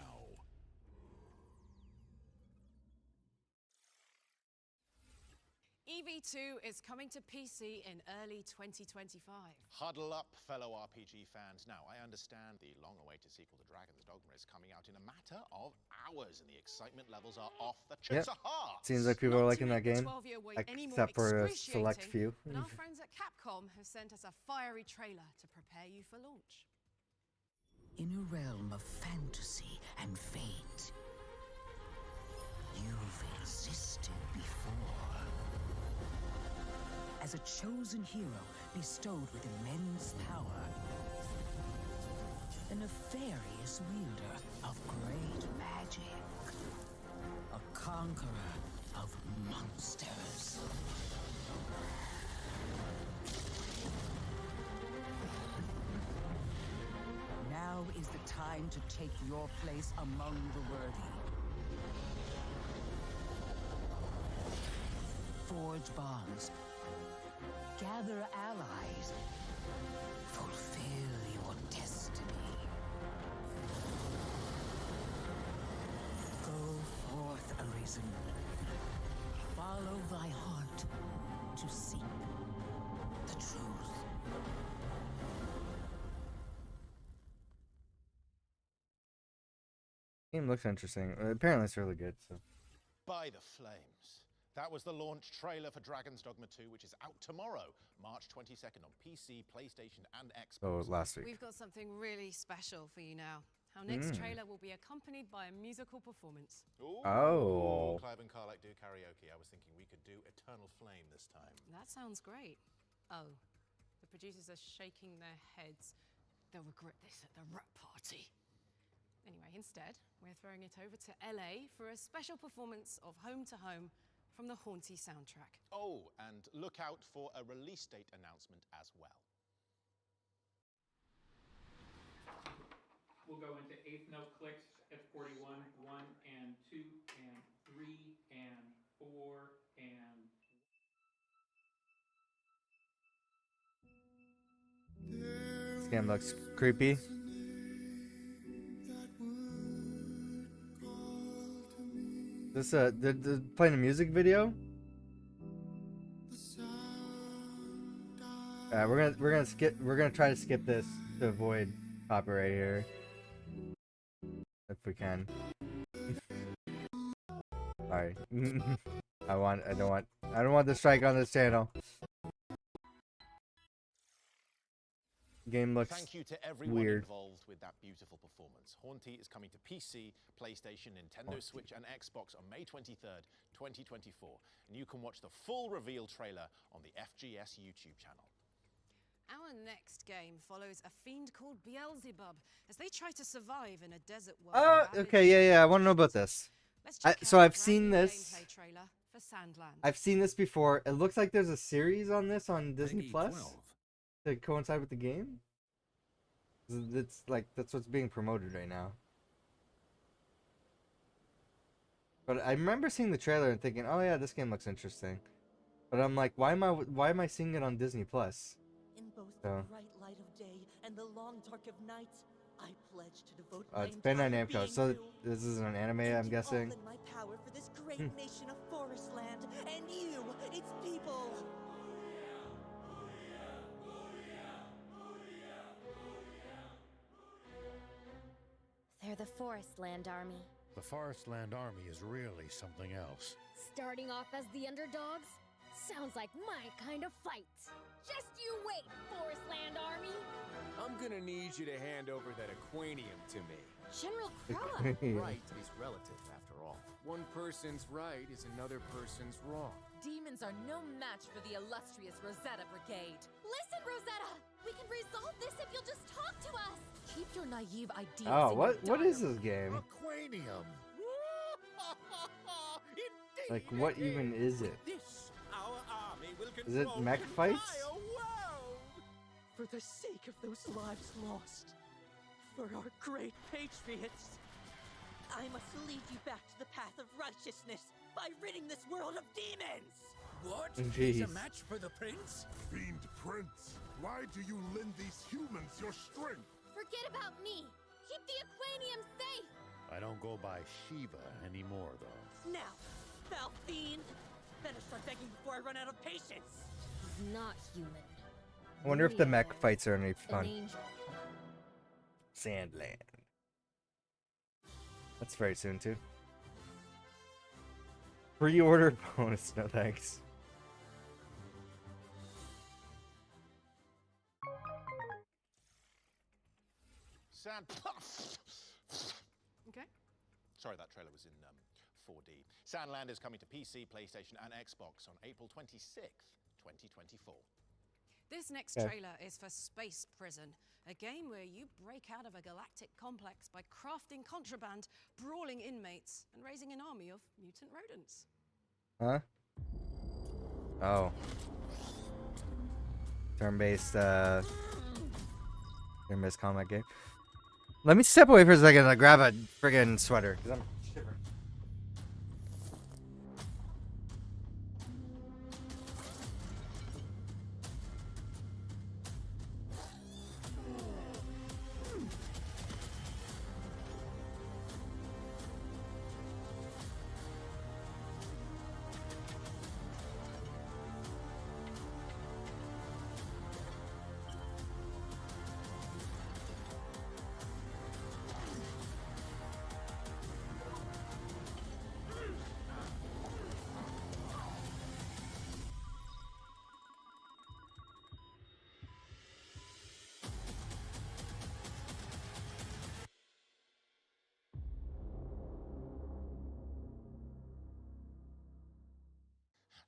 EV2 is coming to PC in early 2025. Huddle up, fellow RPG fans. Now, I understand the long-awaited sequel to Dragon's Dogma is coming out in a matter of hours, and the excitement levels are off the charts. Seems like people are liking that game, except for a select few. But our friends at Capcom have sent us a fiery trailer to prepare you for launch. In a realm of fantasy and fate, you've existed before. As a chosen hero bestowed with immense power, a nefarious wielder of great magic, a conqueror of monsters. Now is the time to take your place among the worthy. Forge bonds. Gather allies. Fulfill your destiny. Go forth, Arisen. Follow thy heart to seek the truth. Game looks interesting. Apparently it's really good, so. By the flames. That was the launch trailer for Dragon's Dogma 2, which is out tomorrow, March 22nd on PC, PlayStation, and Xbox. Oh, last week. We've got something really special for you now. Our next trailer will be accompanied by a musical performance. Ooh. Oh. Clive and Carlac do karaoke. I was thinking we could do Eternal Flame this time. That sounds great. Oh, the producers are shaking their heads. They'll regret this at the rap party. Anyway, instead, we're throwing it over to LA for a special performance of Home to Home from the Haunty soundtrack. Oh, and look out for a release date announcement as well. We'll go into eighth note clicks at 41, 1 and 2 and 3 and 4 and... This game looks creepy. This they're playing a music video. We're gonna try to skip this to avoid copyright here, if we can. Sorry. I don't want the strike on this channel. Game looks Thank you to everyone weird. involved with that beautiful performance. Haunty is coming to PC, PlayStation, Nintendo Switch, and Xbox on May 23rd, 2024. And you can watch the full reveal trailer on the FGS YouTube channel. Our next game follows a fiend called Beelzebub as they try to survive in a desert world. Okay, yeah, I want to know about this. So I've seen this. Trailer for Sandland. I've seen this before. It looks like there's a series on this on Disney Plus to coincide with the game. It's like that's what's being promoted right now. But I remember seeing the trailer and thinking, "Oh yeah, this game looks interesting." But I'm like, why am I seeing it on Disney Plus? In both the bright light of day and the long dark of night, I pledge to devote my It's Bandai entire Namco. being So to this is an anime, I'm guessing. all in my power for this great nation of Forestland and you, its people. They're the Forestland Army. The Forestland Army is really something else. Starting off as the underdogs? Sounds like my kind of fight. Just you wait, Forestland Army! I'm gonna need you to hand over that Aquanium to me. General Krella! Right is relative, after all. One person's right is another person's wrong. Demons are no match for the illustrious Rosetta Brigade. Listen, Rosetta! We can resolve this if you'll just talk to us! Keep your naive ideas Oh, in what your is this game? Aquanium. Like, what even is it? This, our army will Is it control mech the fights? entire world. For the sake of those lives lost, for our great patriots, I must lead you back to the path of righteousness by ridding this world of demons! What? Jeez. He's a match for the prince? Fiend Prince, why do you lend these humans your strength? Forget about me. Keep the Aquanium safe. I don't go by Shiva anymore, though. Now, foul fiend! Better start begging before I run out of patience! He's not human. I wonder if the mech Really fights are any an fun. angel. Sandland. That's very soon too. Pre-order bonus, no thanks. Okay. Sorry, that trailer was in 4D. Sandland is coming to PC, PlayStation, and Xbox on April 26th, 2024. This next Okay. trailer is for Space Prison, a game where you break out of a galactic complex by crafting contraband, brawling inmates, and raising an army of mutant rodents. Huh? Oh. Turn-based combat game. Let me step away for a second and grab a friggin' sweater, 'cause I'm shivering.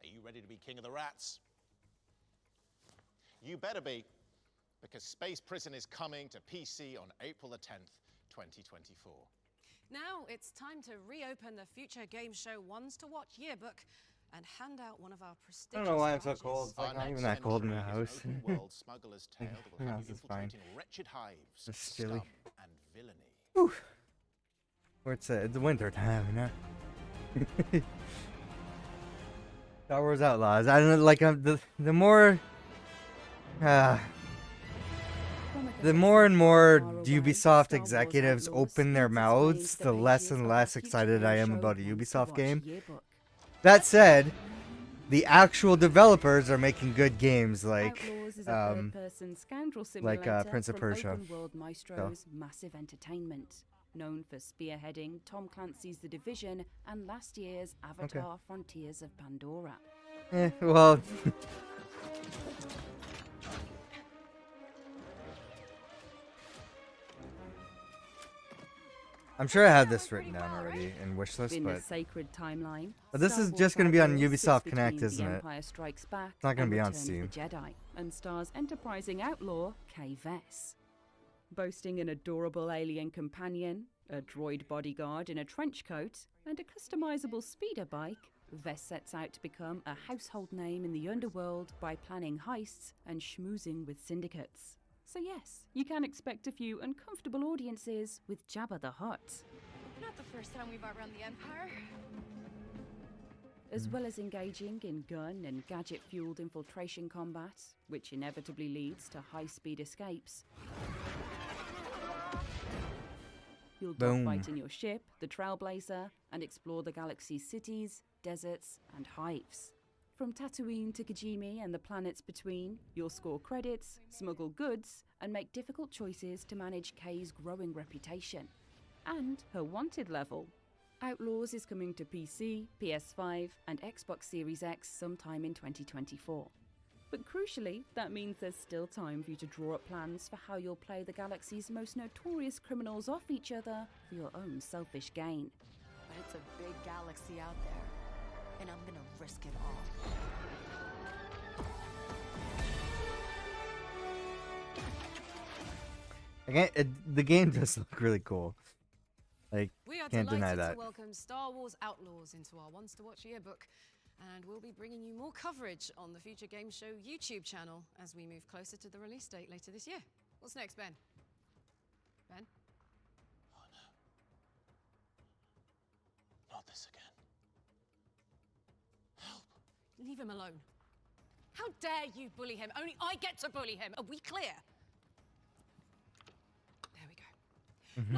Are you ready to be king of the rats? You better be, because Space Prison is coming to PC on April the 10th, 2024. Now it's time to reopen the Future Game Show Ones to Watch yearbook and hand out one of our I prestigious don't know why I'm so badges. cold. It's Our like not next even that cold in the entry is house. an open-world smuggler's tale that will My have house you is fine. infiltrating wretched hives, It's scum, chilly. and villainy. Whew. Or it's the winter time, you know. Star Wars Outlaws. I don't know, like the more the more and more Ubisoft executives open their mouths, the less and less excited I am about a Ubisoft game. That said, the actual developers are making good games like Outlaws is a third-person scoundrel simulator Prince of from Persia. Open World Maestro's Massive Entertainment, known for spearheading Tom Clancy's The Division and last year's Avatar: Frontiers of Pandora. Well, I'm sure I had this written down already in wishlist, In the but sacred timeline, this Star is Wars just going to be on Outlaws sits Ubisoft between Connect, The isn't it? Empire Strikes Back It's not going and to be on Return Steam. of the Jedi, and stars enterprising outlaw Kay Vess. Boasting an adorable alien companion, a droid bodyguard in a trench coat, and a customizable speeder bike, Vess sets out to become a household name in the underworld by planning heists and schmoozing with syndicates. So yes, you can expect a few uncomfortable audiences with Jabba the Hutt. Not the first time we've outrun the Empire. As well as engaging in gun and gadget-fueled infiltration combat, which inevitably leads to high-speed escapes. You'll Boom. dogfight in your ship, the Trailblazer, and explore the galaxy's cities, deserts, and hives. From Tatooine to Kijimi and the planets between, you'll score credits, smuggle goods, and make difficult choices to manage Kay's growing reputation. And her wanted level. Outlaws is coming to PC, PS5, and Xbox Series X sometime in 2024. But crucially, that means there's still time for you to draw up plans for how you'll play the galaxy's most notorious criminals off each other for your own selfish gain. But it's a big galaxy out there, and I'm gonna risk it all. Again, the game does look really cool. Like, We are can't deny delighted that. to welcome Star Wars Outlaws into our Ones to Watch yearbook, and we'll be bringing you more coverage on the Future Game Show YouTube channel as we move closer to the release date later this year. What's next, Ben? Ben? this again. Leave him alone. How dare you bully him? Only I get to bully him. Are we clear? There we go.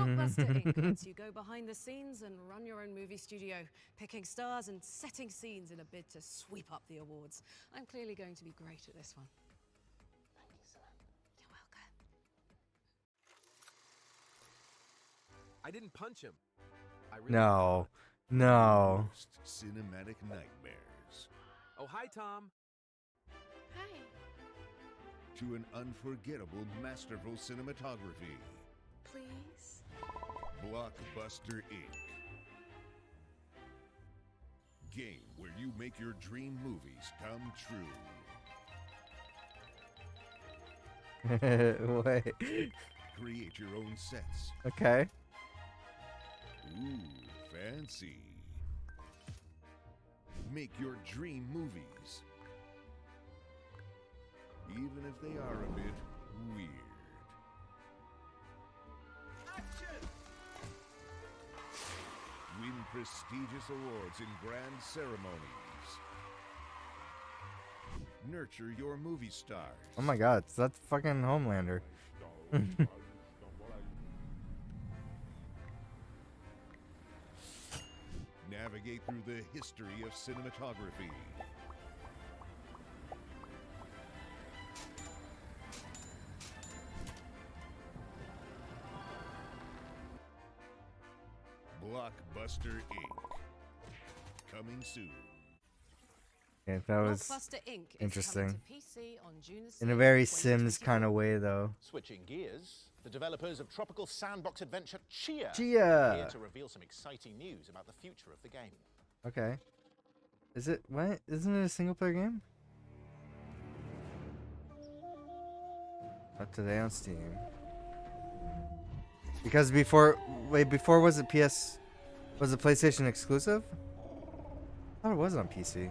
Blockbuster Inc. lets you go behind the scenes and run your own movie studio, picking stars and setting scenes in a bid to sweep up the awards. I'm clearly going to be great at this one. Thank you, Samantha. You're welcome. I didn't punch him. I really No. No. Cinematic nightmares. Oh, hi, Tom. Hi. To an unforgettable, masterful cinematography. Please. Blockbuster Inc. Game where you make your dream movies come true. Wait. Create your own sets. Okay. Ooh, fancy. Make your dream movies. Even if they are a bit weird. Action! Win prestigious awards in grand ceremonies. Nurture your movie stars. Oh my god, that's fucking Homelander. Navigate through the history of cinematography. Blockbuster Inc. Coming soon. Yeah, that was Blockbuster Inc. is interesting. coming to PC on June In a 6th, very 2024. Sims kind of way, though. Switching gears, the developers of tropical sandbox adventure Chia Chia. are here to reveal some exciting news about the future of the game. Okay. Is it what? Isn't it a single player game? Not today on Steam. Because before, wait, before was it PS? Was it PlayStation exclusive? I thought it was on PC.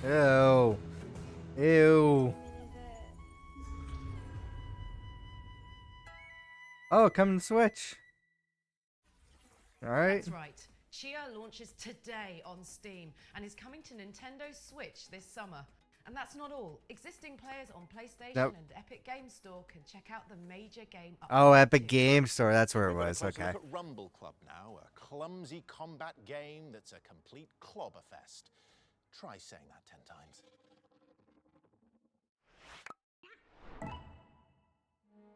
Ew. Ew. Oh, coming to Switch. Alright. That's right. Chia launches today on Steam and is coming to Nintendo Switch this summer. And that's not all. Existing players on PlayStation Nope. and Epic Games Store can check out the major game Oh, updates. Epic Game Store. That's where it We've got a was. closer Okay. look at Rumble Club now, a clumsy combat game that's a complete clobberfest. Try saying that 10 times.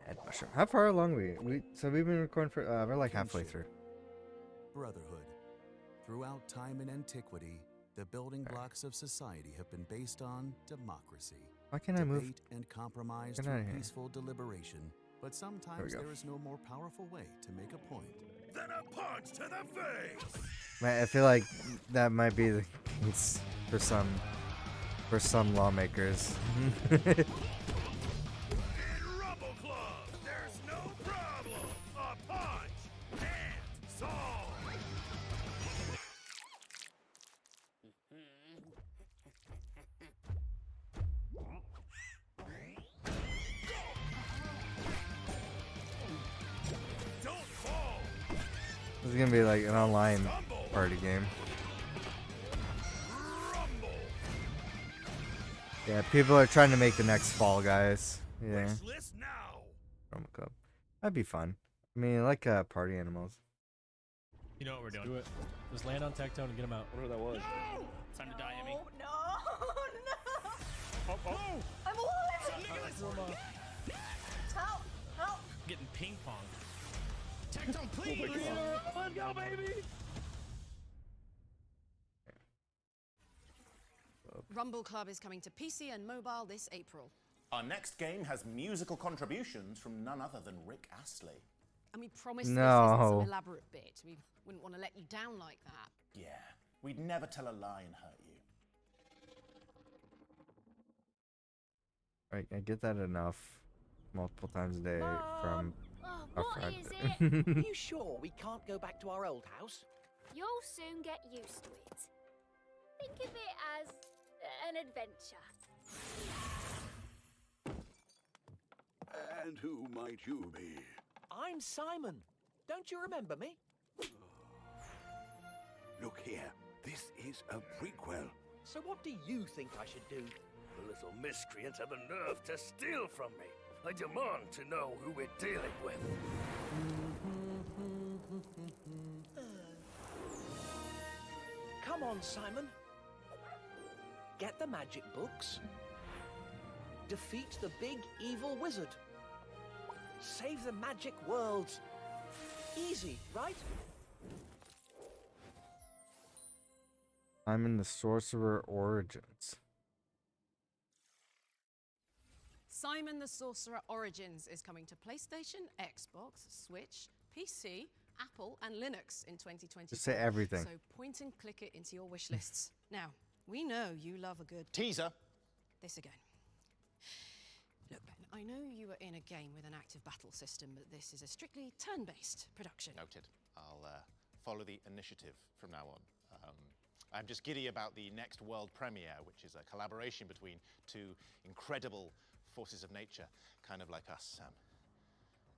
Head mushroom. How far along we? So we've been recording for. We're like halfway through. Brotherhood. Throughout time and antiquity, the building blocks of society have been based on democracy. Why can't I move? Debate and compromise Get through outta here. peaceful deliberation. But sometimes go. there is no more powerful way to make a point. Then a punch to the face! Man, I feel like that might be the case for some lawmakers. In Rumble Club, there's no problem. A punch and solve. Don't fall. This is gonna be like an online party game. Yeah, people are trying to make the next Fall Guys. Yeah. List now. Rumble Club. That'd be fun. I mean, I like party animals. You know what we're doing. Do it. Just land on Tectone and get him out. Whatever that was. No! Time to die, Emmy. No! Oh, oh! I'm alive! Nicholas! Help! Help! Getting ping pong. Tectone, please! Let's go, baby! Rumble Club is coming to PC and mobile this April. Our next game has musical contributions from none other than Rick Astley. And we promised this No. isn't some elaborate bit. We wouldn't want to let you down like that. Yeah, we'd never tell a lie and hurt you. Right, I get that enough multiple times a day from a What friend. is it? You sure we can't go back to our old house? You'll soon get used to it. Think of it as an adventure. And who might you be? I'm Simon. Don't you remember me? Look here, this is a prequel. So what do you think I should do? The little miscreants have the nerve to steal from me. I demand to know who we're dealing with. Come on, Simon. Get the magic books. Defeat the big evil wizard. Save the magic worlds. Easy, right? I'm in the Sorcerer Origins. Simon the Sorcerer Origins is coming to PlayStation, Xbox, Switch, PC, Apple, and Linux in 2020. Just say everything. So point and click it into your wish lists. Now, we know you love a good teaser. This again. Look, Ben, I know you are in a game with an active battle system, but this is a strictly turn-based production. Noted. I'll follow the initiative from now on. I'm just giddy about the next world premiere, which is a collaboration between two incredible forces of nature, kind of like us, Sam.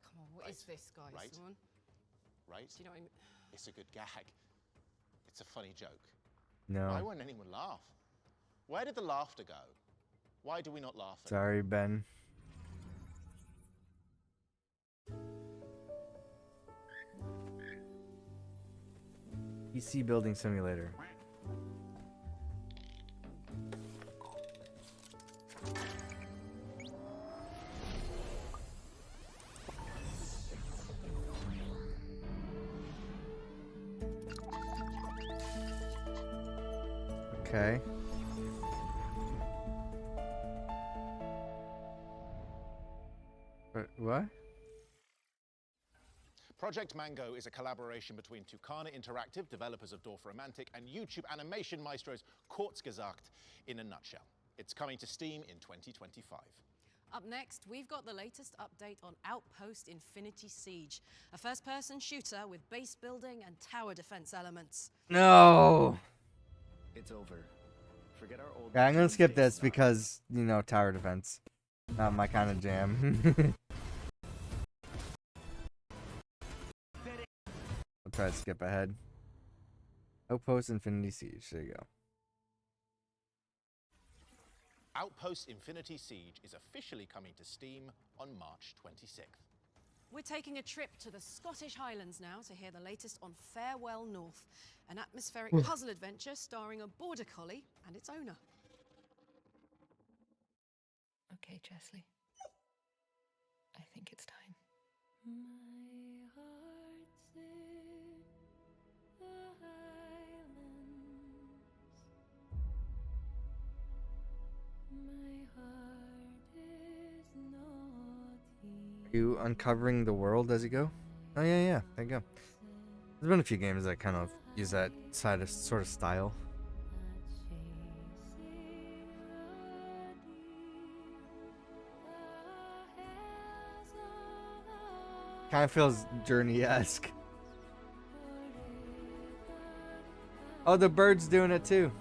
Come on, what is this, guys? Right? Come on. Right? Do you know what I mean? It's a good gag. It's a funny joke. No. Why won't anyone laugh? Where did the laughter go? Why do we not laugh? Sorry, Ben. PC building simulator. Okay. What? Project Mango is a collaboration between Tucana Interactive, developers of Dorfromantik, and YouTube animation maestros Kurzgesagt in a nutshell. It's coming to Steam in 2025. Up next, we've got the latest update on Outpost Infinity Siege, a first-person shooter with base building and tower defense elements. No. It's over. Forget our old. Yeah, I'm gonna skip this because, you know, tower defense. Not my kind of jam. I'll try to skip ahead. Outpost Infinity Siege. There you go. Outpost Infinity Siege is officially coming to Steam on March 26th. We're taking a trip to the Scottish Highlands now to hear the latest on Farewell North, an atmospheric puzzle adventure starring a border collie and its owner. Okay, Chesley. I think it's time. My heart's in the Highlands. My heart is not here. You uncovering the world as you go? Oh yeah, there you go. There's been a few games that kind of use that sort of style. Kind of feels Journey-esque. Oh, the bird's doing it too.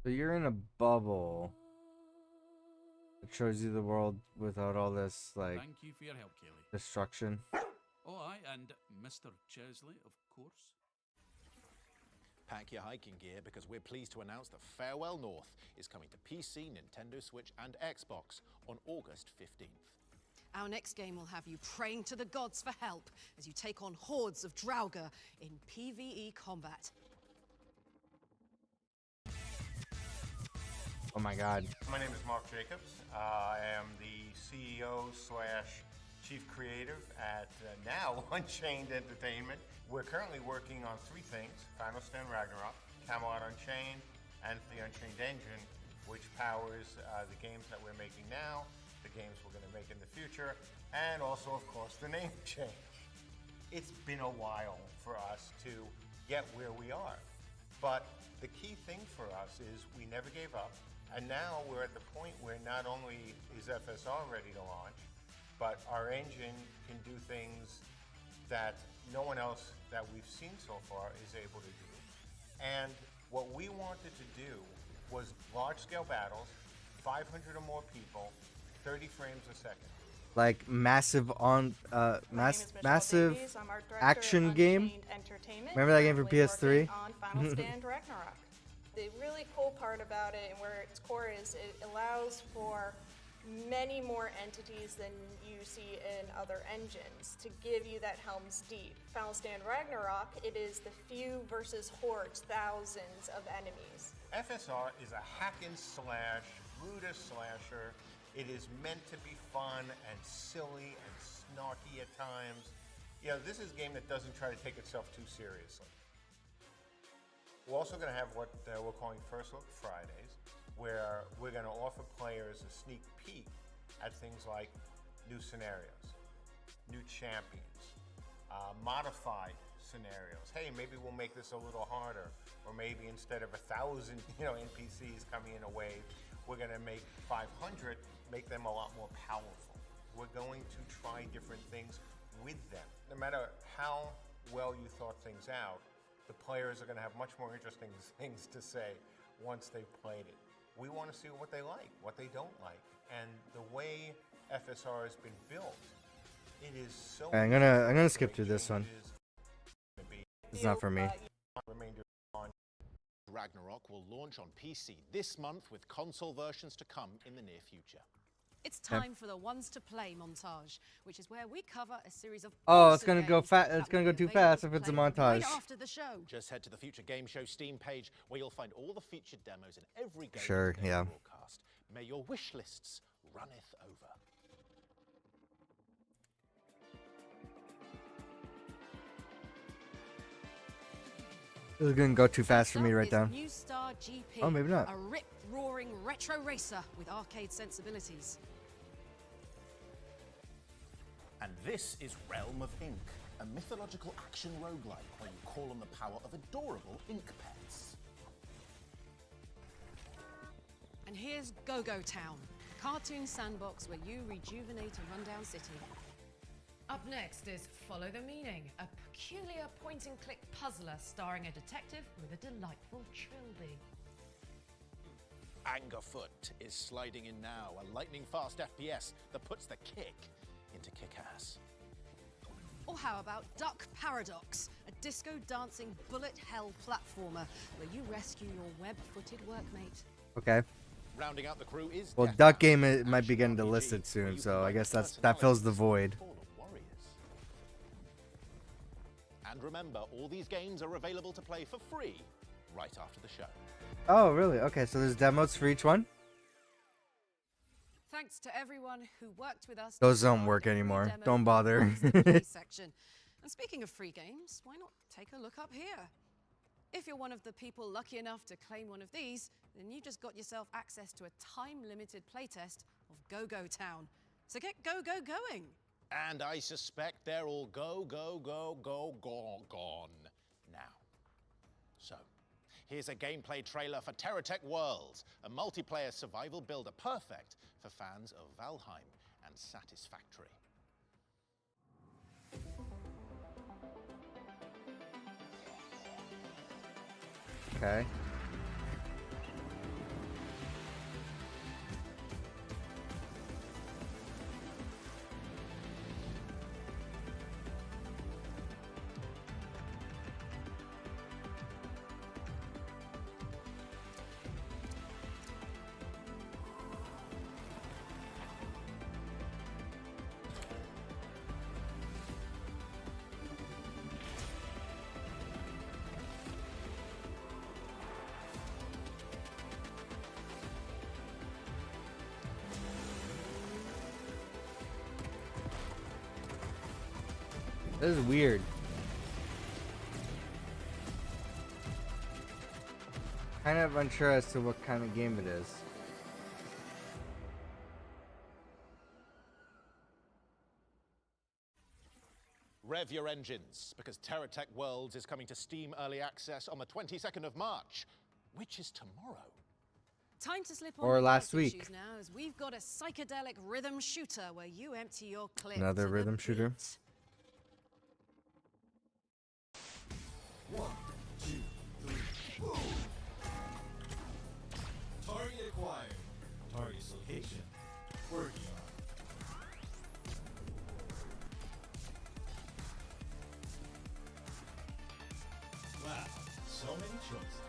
So you're in a bubble. It shows you the world without all this, like, Thank you for your help, Kelly. destruction. Oh, aye, and Mr. Chesley, of course. Pack your hiking gear because we're pleased to announce that Farewell North is coming to PC, Nintendo Switch, and Xbox on August 15th. Our next game will have you praying to the gods for help as you take on hordes of Draugr in PvE combat. Oh my god. My name is Mark Jacobs. I am the CEO / Chief Creative at now Unchained Entertainment. We're currently working on 3 things: Final Stand Ragnarok, Camelot Unchained, and the Unchained Engine, which powers the games that we're making now, the games we're going to make in the future, and also, of course, the name change. It's been a while for us to get where we are, but the key thing for us is we never gave up, and now we're at the point where not only is FSR ready to launch, but our engine can do things that no one else that we've seen so far is able to do. And what we wanted to do was large-scale battles, 500 or more people, 30 frames a second. Like massive massive Davies. I'm art director action at game. Unchained Entertainment, Remember that game for currently PS3? working on Final Stand Ragnarok. The really cool part about it and where its core is, it allows for many more entities than you see in other engines to give you that Helm's Deep. Final Stand Ragnarok, it is the few versus hordes, thousands of enemies. FSR is a hack and slash, Buddha slasher. It is meant to be fun and silly and snarky at times. You know, this is a game that doesn't try to take itself too seriously. We're also going to have what we're calling First Look Fridays, where we're going to offer players a sneak peek at things like new scenarios, new champions, modified scenarios. Hey, maybe we'll make this a little harder, or maybe instead of 1,000, NPCs coming in a wave, we're going to make 500, make them a lot more powerful. We're going to try different things with them. No matter how well you thought things out, the players are going to have much more interesting things to say once they've played it. We want to see what they like, what they don't like. And the way FSR has been built, it is so... I'm gonna skip through this one. It's not for me. Ragnarok will launch on PC this month with console versions to come in the near future. It's time for the Ones to Play montage, which is where we cover a series of Oh, it's awesome gonna go games fast. that It's gonna will go be too fast if available it's a to play montage. right after the show. Just head to the Future Game Show Steam page, where you'll find all the featured demos in every game Sure, of the yeah. broadcast. May your wish lists runneth over. This is gonna go too fast for me right Is now. New Star GP, Oh, maybe not. A rip-roaring retro racer with arcade sensibilities. And this is Realm of Ink, a mythological action roguelike where you call on the power of adorable ink pets. And here's Go-Go Town, cartoon sandbox where you rejuvenate a rundown city. Up next is Follow the Meaning, a peculiar point-and-click puzzler starring a detective with a delightful trilby. Angerfoot is sliding in now, a lightning-fast FPS that puts the kick into kick-ass. Or how about Duck Paradox, a disco-dancing bullet hell platformer where you rescue your web-footed workmate. Okay. Rounding out the crew is Well, Death Duck Valley, Game it might be action getting RPG, delisted where soon, you so combine I guess the that fills the personalities void. of Fallen Warriors. And remember, all these games are available to play for free right after the show. Oh, really? Okay, so there's demos for each one? Thanks to everyone who worked with us. Those to don't design work every anymore. demo Don't for bother. the free section. And speaking of free games, why not take a look up here? If you're one of the people lucky enough to claim one of these, then you just got yourself access to a time-limited playtest of Go-Go Town. So get Go-Go going. And I suspect they're all gone now. So, here's a gameplay trailer for TerraTech Worlds, a multiplayer survival builder perfect for fans of Valheim and Satisfactory. Okay. This is weird. Kind of unsure as to what kind of game it is. Rev your engines, because TerraTech Worlds is coming to Steam Early Access on the 22nd of March, which is tomorrow. Time to slip on Or your last dancing week. shoes now, as we've got a psychedelic rhythm shooter where you empty your clip. Another to the rhythm shooter. beat. 1, 2, 3. Target acquired. Target's location. Working on. Wow, so many choices.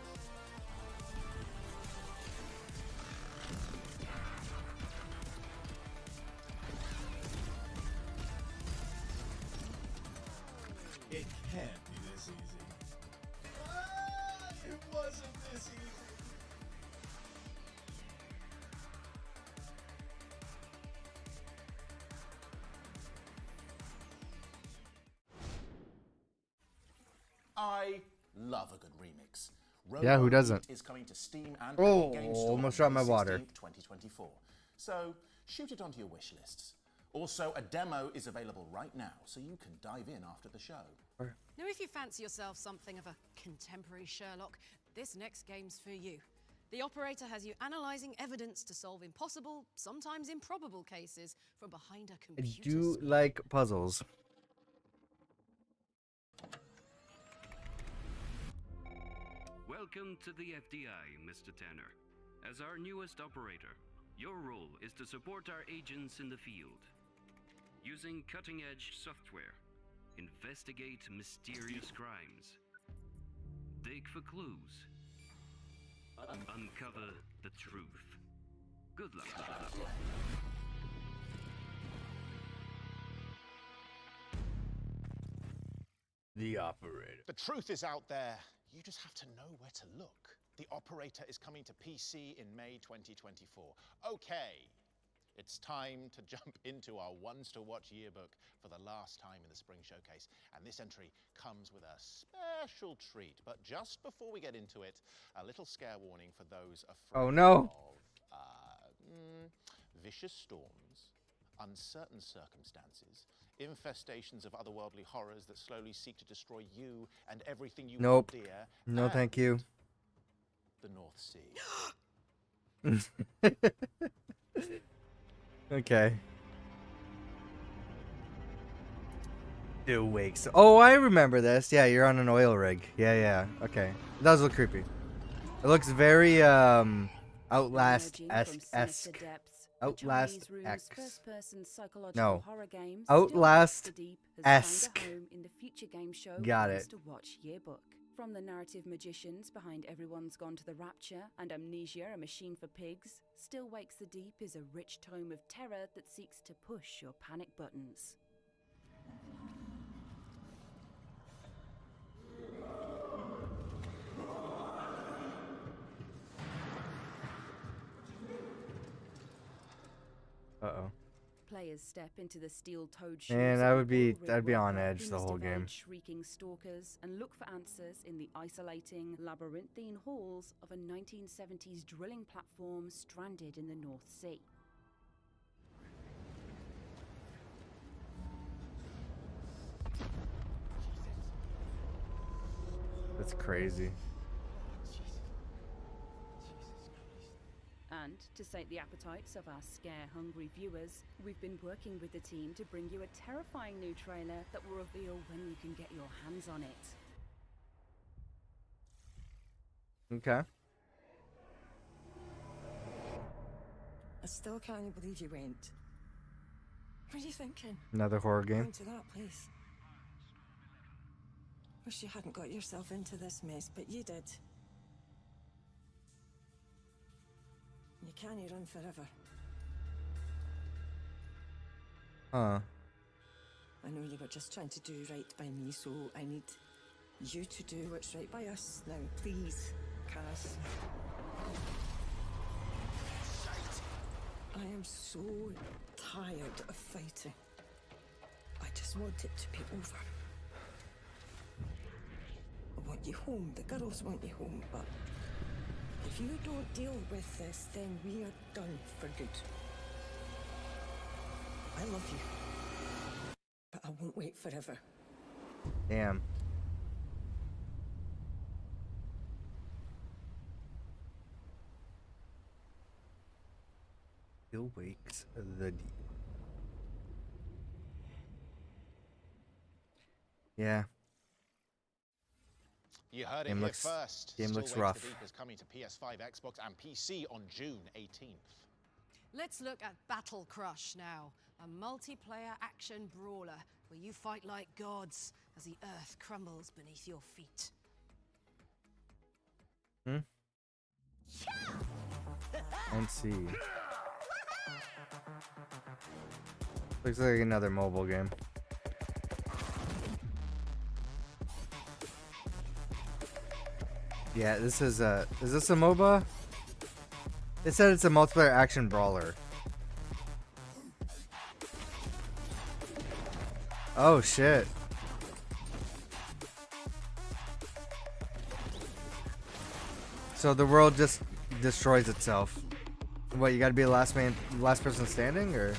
It can't be this easy. It wasn't this easy. I love a good remix. Yeah, who Robo doesn't? Beat is coming to Steam and Oh, Epic Games Store almost on dropped my May water. 16th, 2024. So shoot it onto your wish lists. Also, a demo is available right now, so you can dive in after the show. Now, if you fancy yourself something of a contemporary Sherlock, this next game's for you. The operator has you analysing evidence to solve impossible, sometimes improbable cases from behind a I computer do screen. like puzzles. Welcome to the FDI, Mr. Tanner. As our newest operator, your role is to support our agents in the field. Using cutting-edge software, investigate mysterious crimes, dig for clues, uncover the truth. Good luck. The operator. The truth is out there. You just have to know where to look. The Operator is coming to PC in May 2024. Okay, it's time to jump into our Ones to Watch yearbook for the last time in the Spring Showcase. And this entry comes with a special treat. But just before we get into it, a little scare warning for those afraid Oh, no. of vicious storms, uncertain circumstances, infestations of otherworldly horrors that slowly seek to destroy you and everything you Nope. hold dear. No, thank you. The North Sea. Okay. It wakes. Oh, I remember this. Yeah, you're on an oil rig. Yeah. Okay. It does look creepy. It looks very Outlast esque. Outlast X. No. Outlast esque. Got it. From the narrative magicians behind Everyone's Gone to the Rapture and Amnesia, A Machine for Pigs, Still Wakes the Deep is a rich tome of terror that seeks to push your panic buttons. Uh-oh. Players step into the steel-toed shoes. Man, of I'd be on where edge the beast whole evade game. Shrieking stalkers and look for answers in the isolating, labyrinthine halls of a 1970s drilling platform stranded in the North Sea. That's crazy. And to sate the appetites of our scare-hungry viewers, we've been working with the team to bring you a terrifying new trailer that will reveal when you can get your hands on it. Okay. I still can't believe you went. What are you thinking? Another horror game. Going to that place. Wish you hadn't got yourself into this mess, but you did. You can't run forever. Huh. I know you were just trying to do right by me, so I need you to do what's right by us. Now, please, Cass. I am so tired of fighting. I just want it to be over. I want you home. The girls want you home, but if you don't deal with this, then we are done for good. I love you, but I won't wait forever. Damn. Still wakes the deep. Yeah. You heard it Game here looks- first. game Still looks Wakes rough. the Deep is coming to PS5, Xbox, and PC on June 18th. Let's look at Battle Crush now, a multiplayer action brawler where you fight like gods as the earth crumbles beneath your feet. And see. Looks like another mobile game. Yeah, this is this a MOBA? It said it's a multiplayer action brawler. Oh shit. So the world just destroys itself. What, you gotta be the last person standing, or?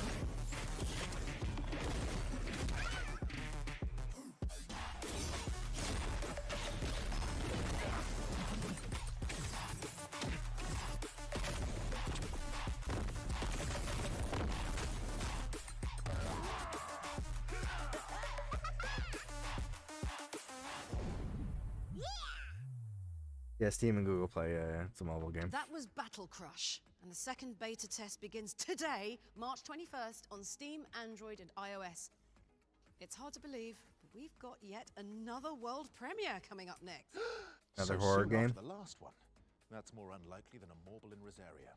Yeah, Steam and Google Play, yeah, it's a mobile game. That was Battle Crush, and the second beta test begins today, March 21st, on Steam, Android, and iOS. It's hard to believe, but we've got yet another world premiere coming up next. Another So horror soon game? after the last one. That's more unlikely than a marble in Rosaria.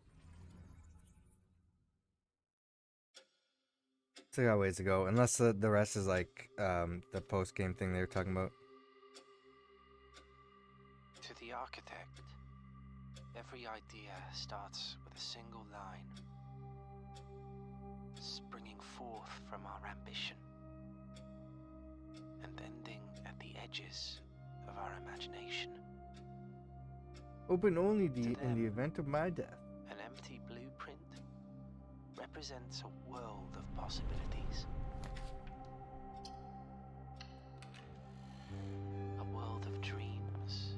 Still got ways to go, unless the rest is like the post game thing they were talking about. To the architect, every idea starts with a single line, springing forth from our ambition and ending at the edges of our imagination. Open only in the event of my death. An empty blueprint represents a world of possibilities. A world of dreams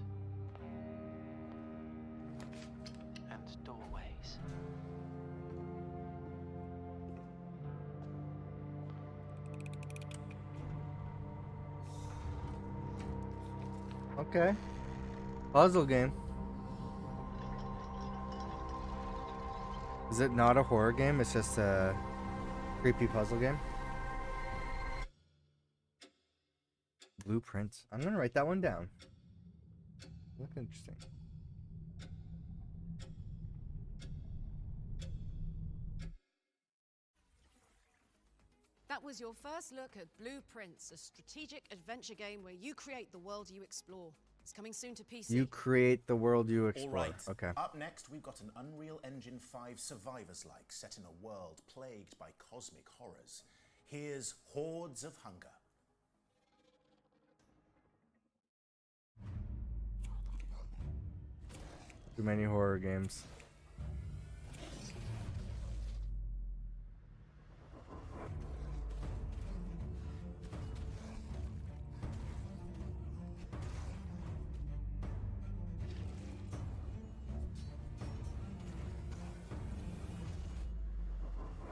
and doorways. Okay. Puzzle game. Is it not a horror game? It's just a creepy puzzle game? Blueprints. I'm gonna write that one down. Look interesting. That was your first look at Blueprints, a strategic adventure game where you create the world you explore. It's coming soon to PC. You create the world you All explore. right. Okay. Up next, we've got an Unreal Engine 5 survivors-like set in a world plagued by cosmic horrors. Here's Hordes of Hunger. Too many horror games.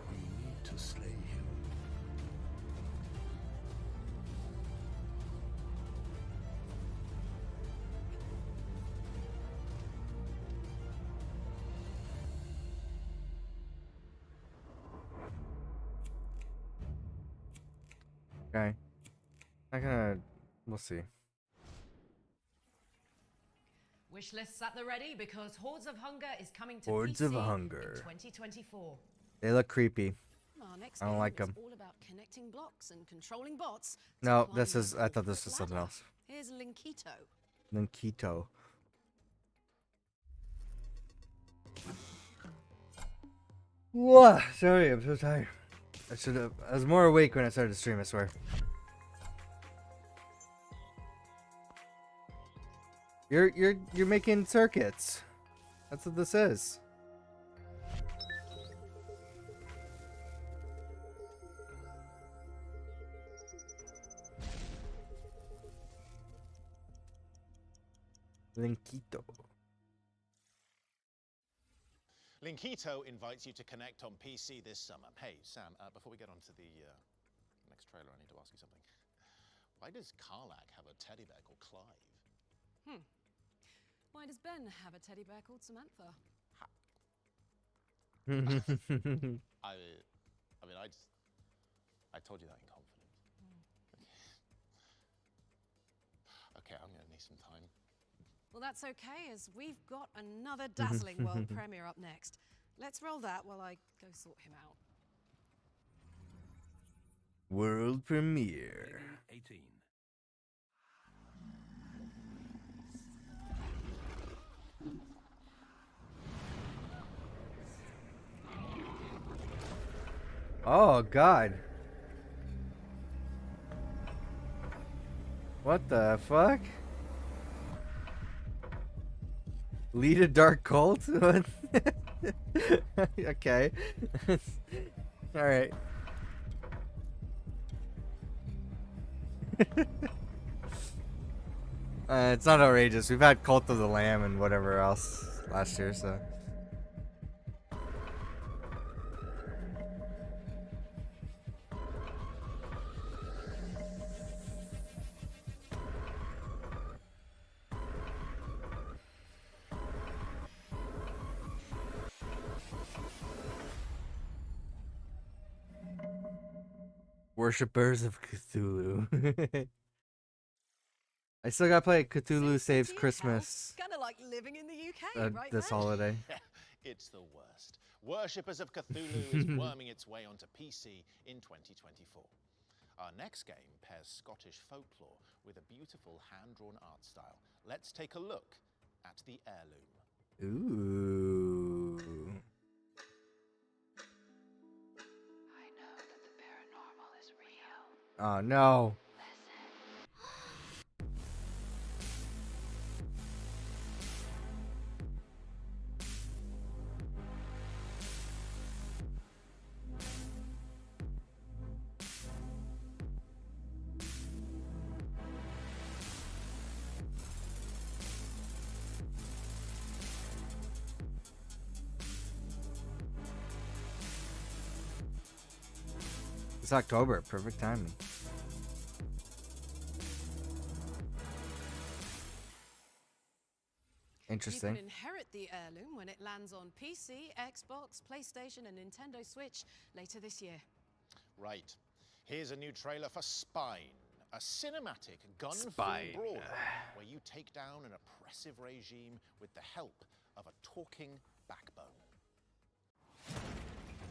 We need to slay him. Okay. Not gonna. We'll see. Wish lists at the ready because Hordes of Hunger is coming to Hordes PC of Hunger. in 2024. They look creepy. Our next I don't game like is 'em. all about connecting blocks and controlling bots. to No, climb this is. the I thought this was corporate something ladder. else. Here's Linkito. Linkito. What? Sorry, I'm so tired. I should have. I was more awake when I started to stream, I swear. You're making circuits. That's what this is. Linkito. Linkito invites you to connect on PC this summer. Hey, Sam, before we get on to the next trailer, I need to ask you something. Why does Karlach have a teddy bear called Clive? Why does Ben have a teddy bear called Samantha? I told you that in confidence. Okay, I'm gonna need some time. Well, that's okay, as we've got another dazzling world premiere up next. Let's roll that while I go sort him out. World premiere. 18. Oh God. What the fuck? Lead a dark cult? Okay. Alright. It's not outrageous. We've had Cult of the Lamb and whatever else last year, so. Worshippers of Cthulhu. I still gotta play Cthulhu Saves Christmas Kind of like living in the UK, right? this Ben? holiday. It's the worst. Worshippers of Cthulhu is worming its way onto PC in 2024. Our next game pairs Scottish folklore with a beautiful hand-drawn art style. Let's take a look at the heirloom. Ooh. Oh no. It's October, perfect timing. Interesting. You can inherit the heirloom when it lands on PC, Xbox, PlayStation, and Nintendo Switch later this year. Right. Here's a new trailer for Spine, a cinematic gun-filled Spine. brawler where you take down an oppressive regime with the help of a talking backbone.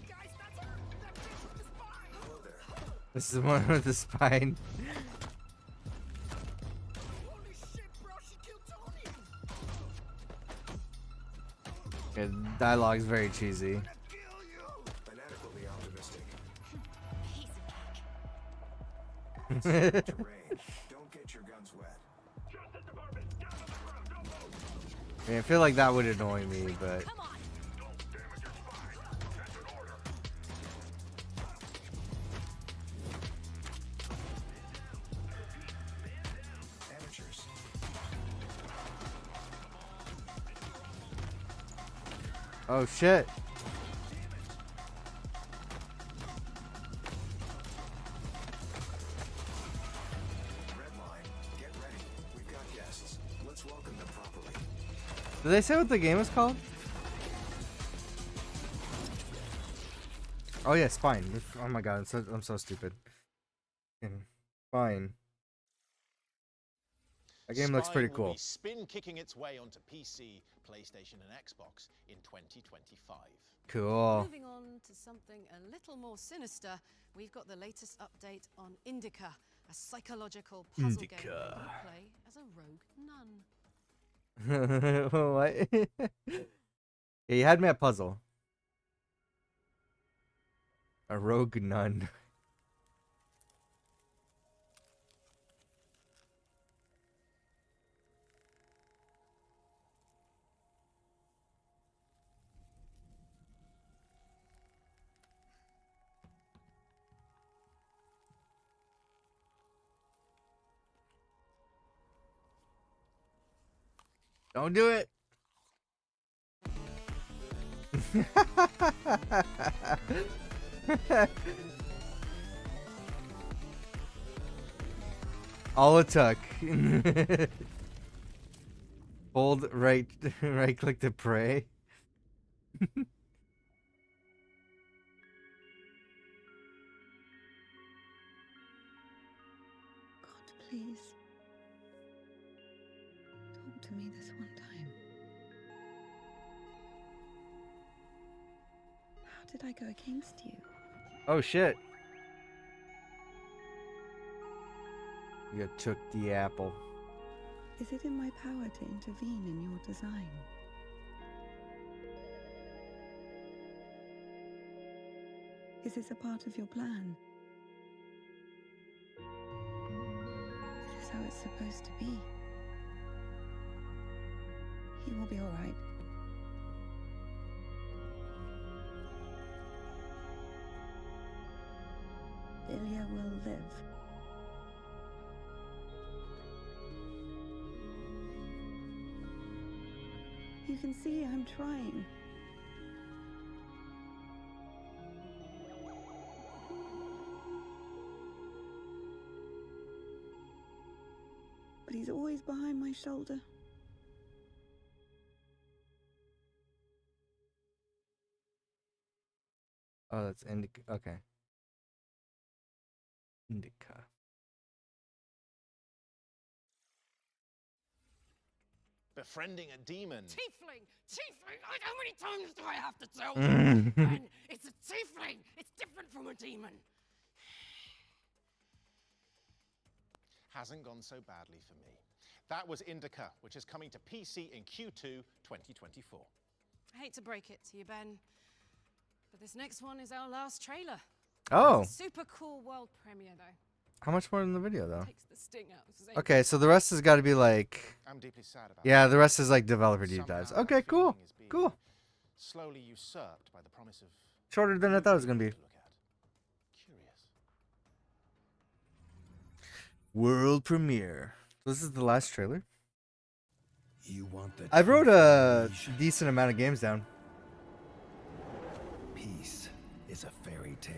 Guys, that's her! That bitch with the spine! Hello there. This is the one with the spine. Holy shit, bro, she killed Tony! Yeah, dialogue's very cheesy. Fanatically optimistic. Terrain. Don't get your guns wet. I mean, I feel like that would annoy me, but Amateurs. oh shit. Red line. Get ready. We've got guests. Let's welcome them properly. Did they say what the game is called? Oh yeah, Spine. Oh my god, I'm so stupid. Fine. That game looks pretty Spine will cool. be spin kicking its way onto PC, PlayStation, and Xbox in 2025. Cool. Moving on to something a little more sinister, we've got the latest update on Indica, a psychological puzzle game where you play as a rogue nun. What? Yeah, you had me at puzzle. A rogue nun. Don't do it. All it took. Hold right click to pray. Please. Talk to me this one time. How did I go against you? Oh shit. You took the apple. Is it in my power to intervene in your design? Is this a part of your plan? Is this how it's supposed to be? He will be all right. Ilya will live. You can see I'm trying. But he's always behind my shoulder. Oh, that's indica. Okay. Indica. Befriending a demon. Tiefling! Tiefling! How many times do I have to tell Mm. you? Ben, it's a tiefling! It's different from a demon. Hasn't gone so badly for me. That was Indica, which is coming to PC in Q2 2024. I hate to break it to you, Ben, but this next one is our last trailer. Oh. It's a super cool world premiere, though. How much more in the video though? Takes the sting out of Zane. Okay, so the rest has got to be like. I'm deeply sad about Yeah, that. the rest is like developer deep Somehow dives. that Okay, cool, feeling is being cool. Slowly usurped by the promise of Shorter than I thought it was gonna be. curious. World premiere. So this is the last trailer. You want the I wrote a truth, decent amount of games down. Peace is a fairy tale.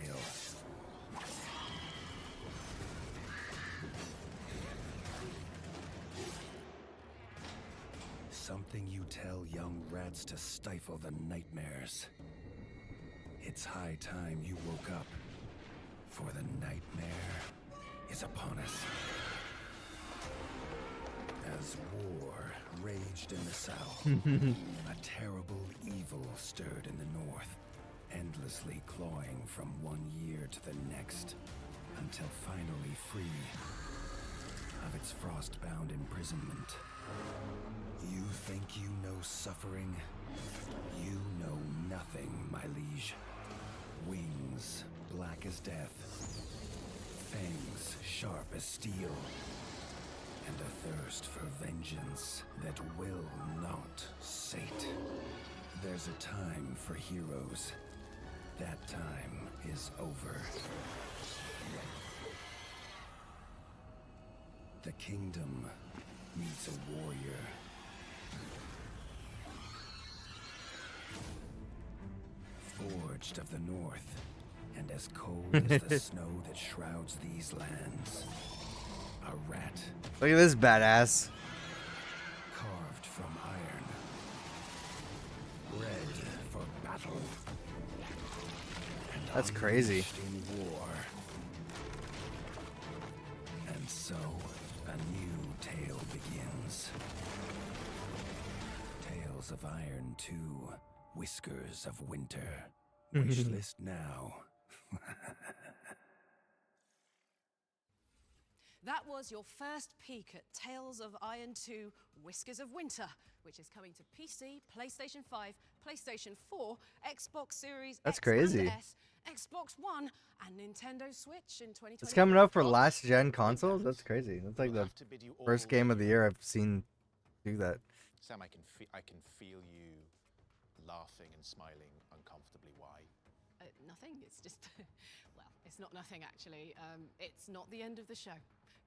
Something you tell young rats to stifle the nightmares. It's high time you woke up, for the nightmare is upon us. As war raged in the south, a terrible evil stirred in the north, endlessly clawing from one year to the next, until finally free of its frost-bound imprisonment. You think you know suffering? You know nothing, my liege. Wings black as death, fangs sharp as steel, and a thirst for vengeance that will not sate. There's a time for heroes. That time is over. The kingdom needs a warrior. Forged of the north, and as cold as the snow that shrouds these lands. A rat Look at this badass. carved from iron. Bred for battle. And That's crazy. unleashed in war. And so, a new tale begins. Tales of Iron 2, Whiskers of Winter. Wishlist now. That was your first peek at Tales of Iron 2 Whiskers of Winter, which is coming to PC, PlayStation 5, PlayStation 4, Xbox Series That's X and crazy. S, Xbox One, and Nintendo Switch in 2020. It's coming out for last gen consoles. That's crazy. That's like the first game of the year I've seen do that. Sam, I can feel you laughing and smiling uncomfortably. Why? Nothing. It's just, well, it's not nothing actually. It's not the end of the show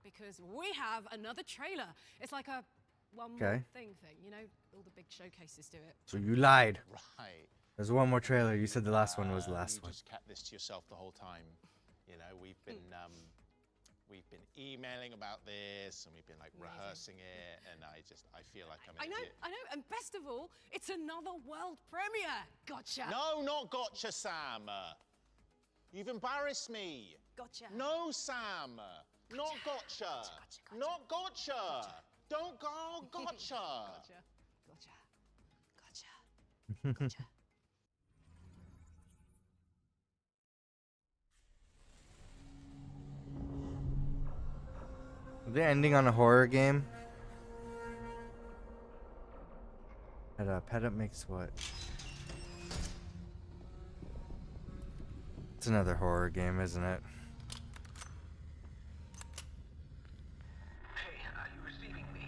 because we have another trailer. It's like a one more thing, you know, all the big showcases do it. So you lied. Right. There's one more trailer. You said the last one was the last you one. just kept this to yourself the whole time. You know, we've been emailing about this and we've been like rehearsing it, and I feel like I'm an idiot. I know, and best of all, it's another world premiere. Gotcha. No, not gotcha, Sam. You've embarrassed me. Gotcha. No, Sam. Gotcha. Not gotcha. Gotcha. Not gotcha. Don't go gotcha. Gotcha. Gotcha. Gotcha. The ending on a horror game. Pet Up makes what? It's another horror game, isn't it? Hey, are you receiving me?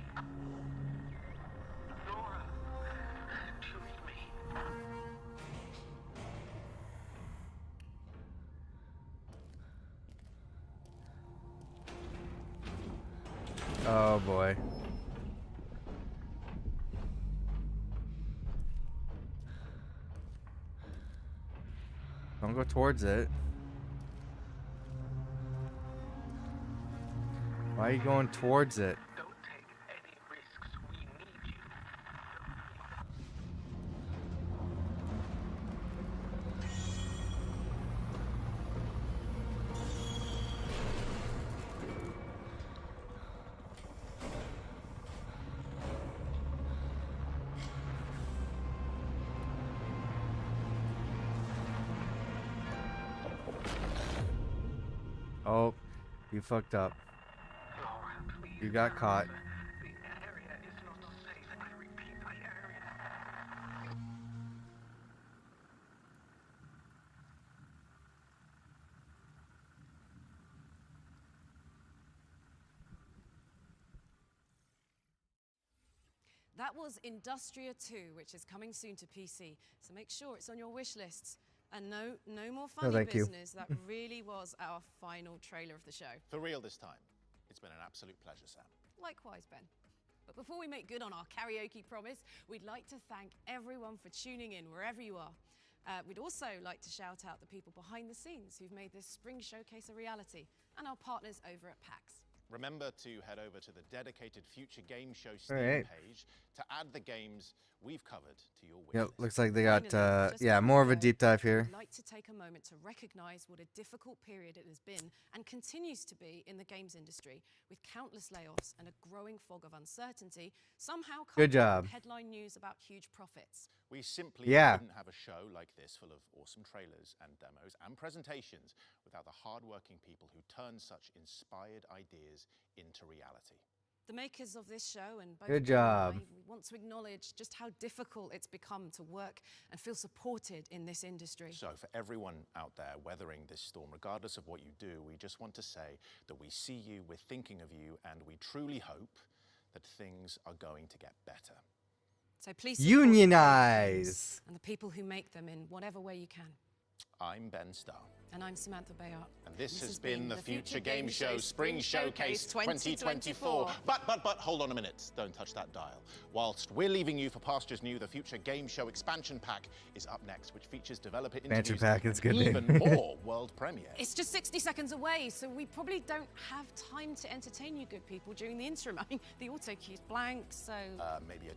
Nora, do you read me? Oh boy. Don't go towards it. Why are you going towards it? Don't take any risks. We need you. Oh, you fucked up. You got caught. The area is not safe. I repeat, the area. That was Industria 2, which is coming soon to PC. So make sure it's on your wish lists. And no more funny thank you. business. That really was our final trailer of the show. For real this time. It's been an absolute pleasure, Sam. Likewise, Ben. But before we make good on our karaoke promise, we'd like to thank everyone for tuning in wherever you are. We'd also like to shout out the people behind the scenes who've made this spring showcase a reality, and our partners over at PAX. Remember to head over to the dedicated Future Game Show Steam Alright. page to add the games we've covered to your wish Yep, list. looks like they got Finally, just yeah, before more we of a go, deep dive here. I'd like to take a moment to recognize what a difficult period it has been and continues to be in the games industry, with countless layoffs and a growing fog of uncertainty somehow Good coupled job. with headline news about huge profits. We simply Yeah. couldn't have a show like this full of awesome trailers and demos and presentations without the hard-working people who turn such inspired ideas into reality. The makers of this show and both Good Ben and I, job. we want to acknowledge just how difficult it's become to work and feel supported in this industry. So for everyone out there weathering this storm, regardless of what you do, we just want to say that we see you, we're thinking of you, and we truly hope that things are going to get better. So please support the Unionize. games and the people who make them in whatever way you can. I'm Ben Starr. And I'm Samantha Bayard. And this has been the Future Game Show Spring Showcase 2024. But, hold on a minute. Don't touch that dial. Whilst we're leaving you for pastures new, the Future Game Show Expansion Pack is up next, which features developer Expansion interviews Pack, it's a good and name. even more world premiere. It's just 60 seconds away, so we probably don't have time to entertain you good people during the interim. I mean, the auto cue's blank, so... Maybe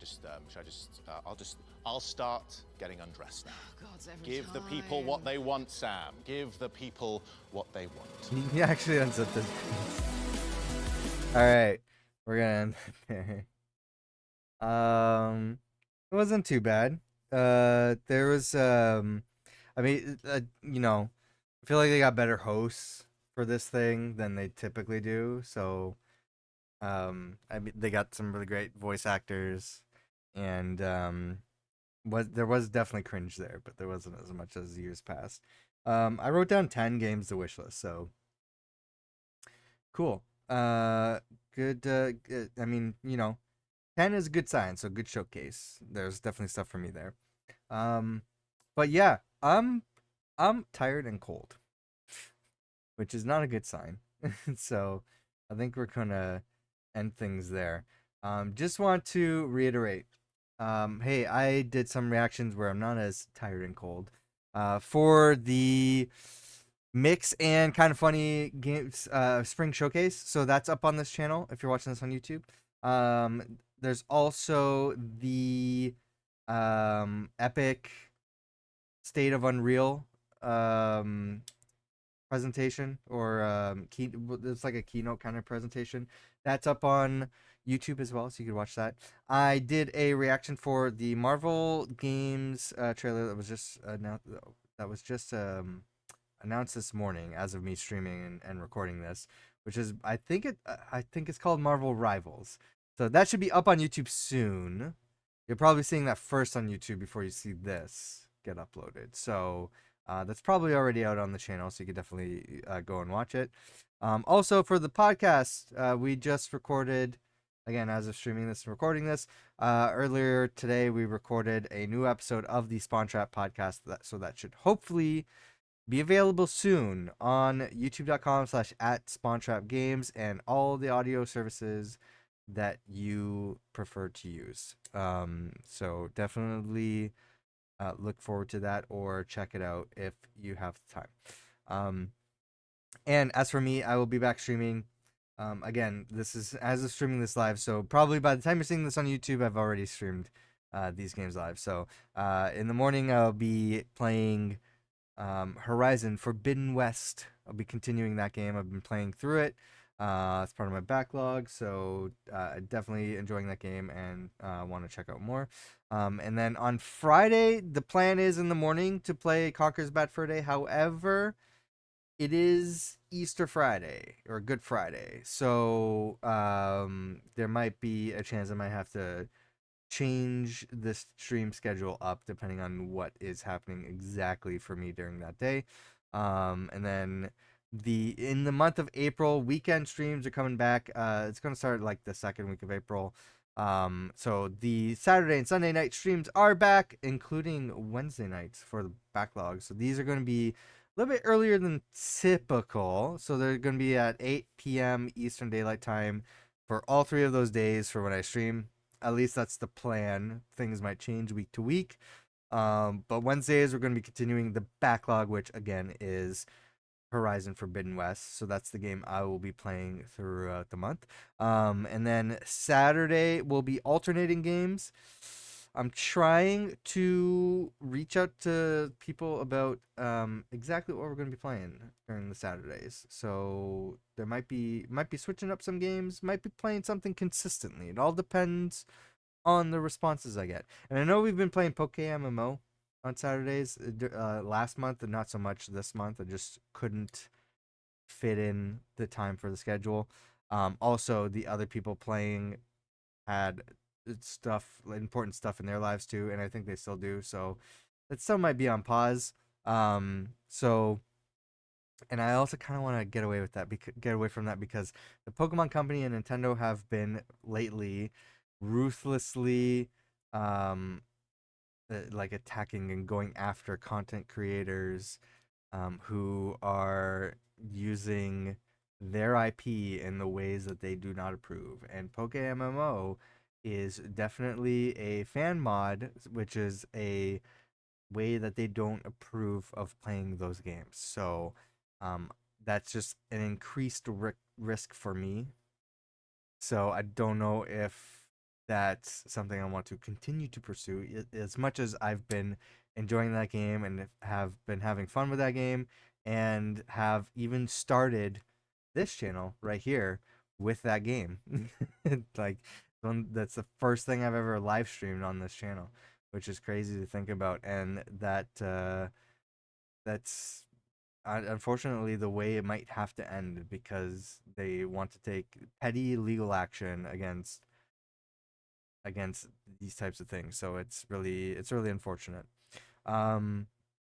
I'll start getting undressed now. God's every Give the people time. what they want, Sam. Give the people what they want. He actually unzipped his. All right, we're gonna end it there. It wasn't too bad. There was I mean, you know, I feel like they got better hosts for this thing than they typically do. So, I mean, they got some really great voice actors, and there was definitely cringe there, but there wasn't as much as years past. I wrote down 10 games to wish list, so cool. Good. I mean, 10 is a good sign, so good showcase. There's definitely stuff for me there. But yeah, I'm tired and cold, which is not a good sign. So I think we're gonna end things there. Just want to reiterate. Hey, I did some reactions where I'm not as tired and cold. For the Mix and Kind of Funny Games Spring Showcase. So that's up on this channel if you're watching this on YouTube. There's also the Epic State of Unreal presentation, or it's like a keynote kind of presentation. That's up on YouTube as well, so you can watch that. I did a reaction for the Marvel Games trailer that was just announced this morning as of me streaming and recording this, which is I think it's called Marvel Rivals. So that should be up on YouTube soon. You're probably seeing that first on YouTube before you see this get uploaded. So that's probably already out on the channel, so you can definitely go and watch it. Also for the podcast, we just recorded, again, as of streaming this and recording this, earlier today we recorded a new episode of the Spawn Trap podcast, so that should hopefully be available soon on youtube.com/@SpawnTrapGames and all the audio services that you prefer to use. So definitely look forward to that, or check it out if you have the time. And as for me, I will be back streaming. Again, this is as of streaming this live, so probably by the time you're seeing this on YouTube, I've already streamed these games live. So in the morning, I'll be playing Horizon Forbidden West. I'll be continuing that game. I've been playing through it. It's part of my backlog, so definitely enjoying that game and want to check out more. And then on Friday, the plan is in the morning to play Conker's Bad Fur Day. However, it is Easter Friday or Good Friday, so there might be a chance I might have to change the stream schedule up depending on what is happening exactly for me during that day. And then in the month of April, weekend streams are coming back. It's going to start like the second week of April. So the Saturday and Sunday night streams are back, including Wednesday nights for the backlog. So these are going to be a little bit earlier than typical. So they're going to be at 8 p.m. Eastern Daylight Time for all 3 of those days for when I stream. At least that's the plan. Things might change week to week. But Wednesdays, we're going to be continuing the backlog, which again is Horizon Forbidden West. So that's the game I will be playing throughout the month. And then Saturday will be alternating games. I'm trying to reach out to people about exactly what we're going to be playing during the Saturdays. So there might be switching up some games, might be playing something consistently. It all depends on the responses I get. And I know we've been playing Poke MMO on Saturdays last month, and not so much this month. I just couldn't fit in the time for the schedule. Also, the other people playing had important stuff in their lives too, and I think they still do, so it still might be on pause. And I also kind of want to get away from that because the Pokemon Company and Nintendo have been lately ruthlessly like attacking and going after content creators who are using their IP in the ways that they do not approve. And Poke MMO is definitely a fan mod, which is a way that they don't approve of playing those games. So that's just an increased risk for me. So I don't know if that's something I want to continue to pursue. As much as I've been enjoying that game and have been having fun with that game, and have even started this channel right here with that game. Like, that's the first thing I've ever live streamed on this channel, which is crazy to think about. And that's unfortunately the way it might have to end, because they want to take petty legal action against these types of things. So it's really unfortunate.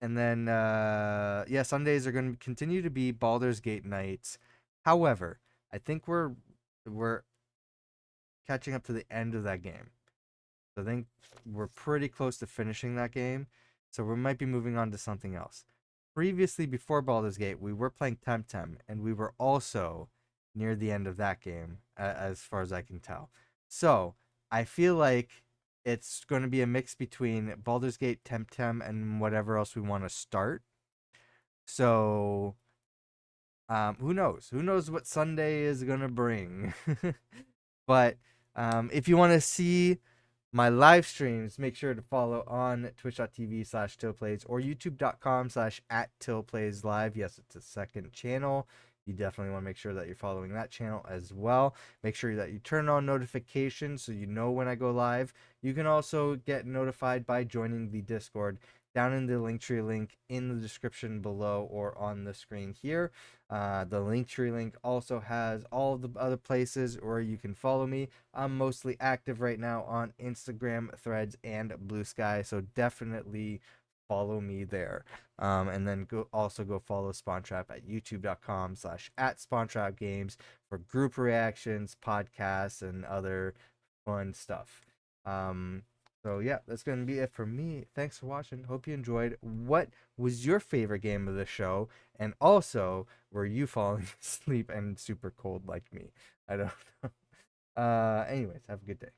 And then, yeah, Sundays are going to continue to be Baldur's Gate nights. However, I think we're catching up to the end of that game. So I think we're pretty close to finishing that game. So we might be moving on to something else. Previously, before Baldur's Gate, we were playing Temtem, and we were also near the end of that game, as far as I can tell. So I feel like it's going to be a mix between Baldur's Gate, Temtem, and whatever else we want to start. So who knows? Who knows what Sunday is going to bring? But if you want to see my live streams, make sure to follow on twitch.tv/tillplays or youtube.com/@tillplayslive. Yes, it's a second channel. You definitely want to make sure that you're following that channel as well. Make sure that you turn on notifications so you know when I go live. You can also get notified by joining the Discord down in the Linktree link in the description below or on the screen here. The Linktree link also has all of the other places where you can follow me. I'm mostly active right now on Instagram, Threads, and Blue Sky, so definitely follow me there. And then go follow Spawntrap at youtube.com/@SpawnTrapGames for group reactions, podcasts, and other fun stuff. So yeah, that's going to be it for me. Thanks for watching. Hope you enjoyed. What was your favorite game of the show? And also, were you falling asleep and super cold like me? I don't know. Anyways, have a good day.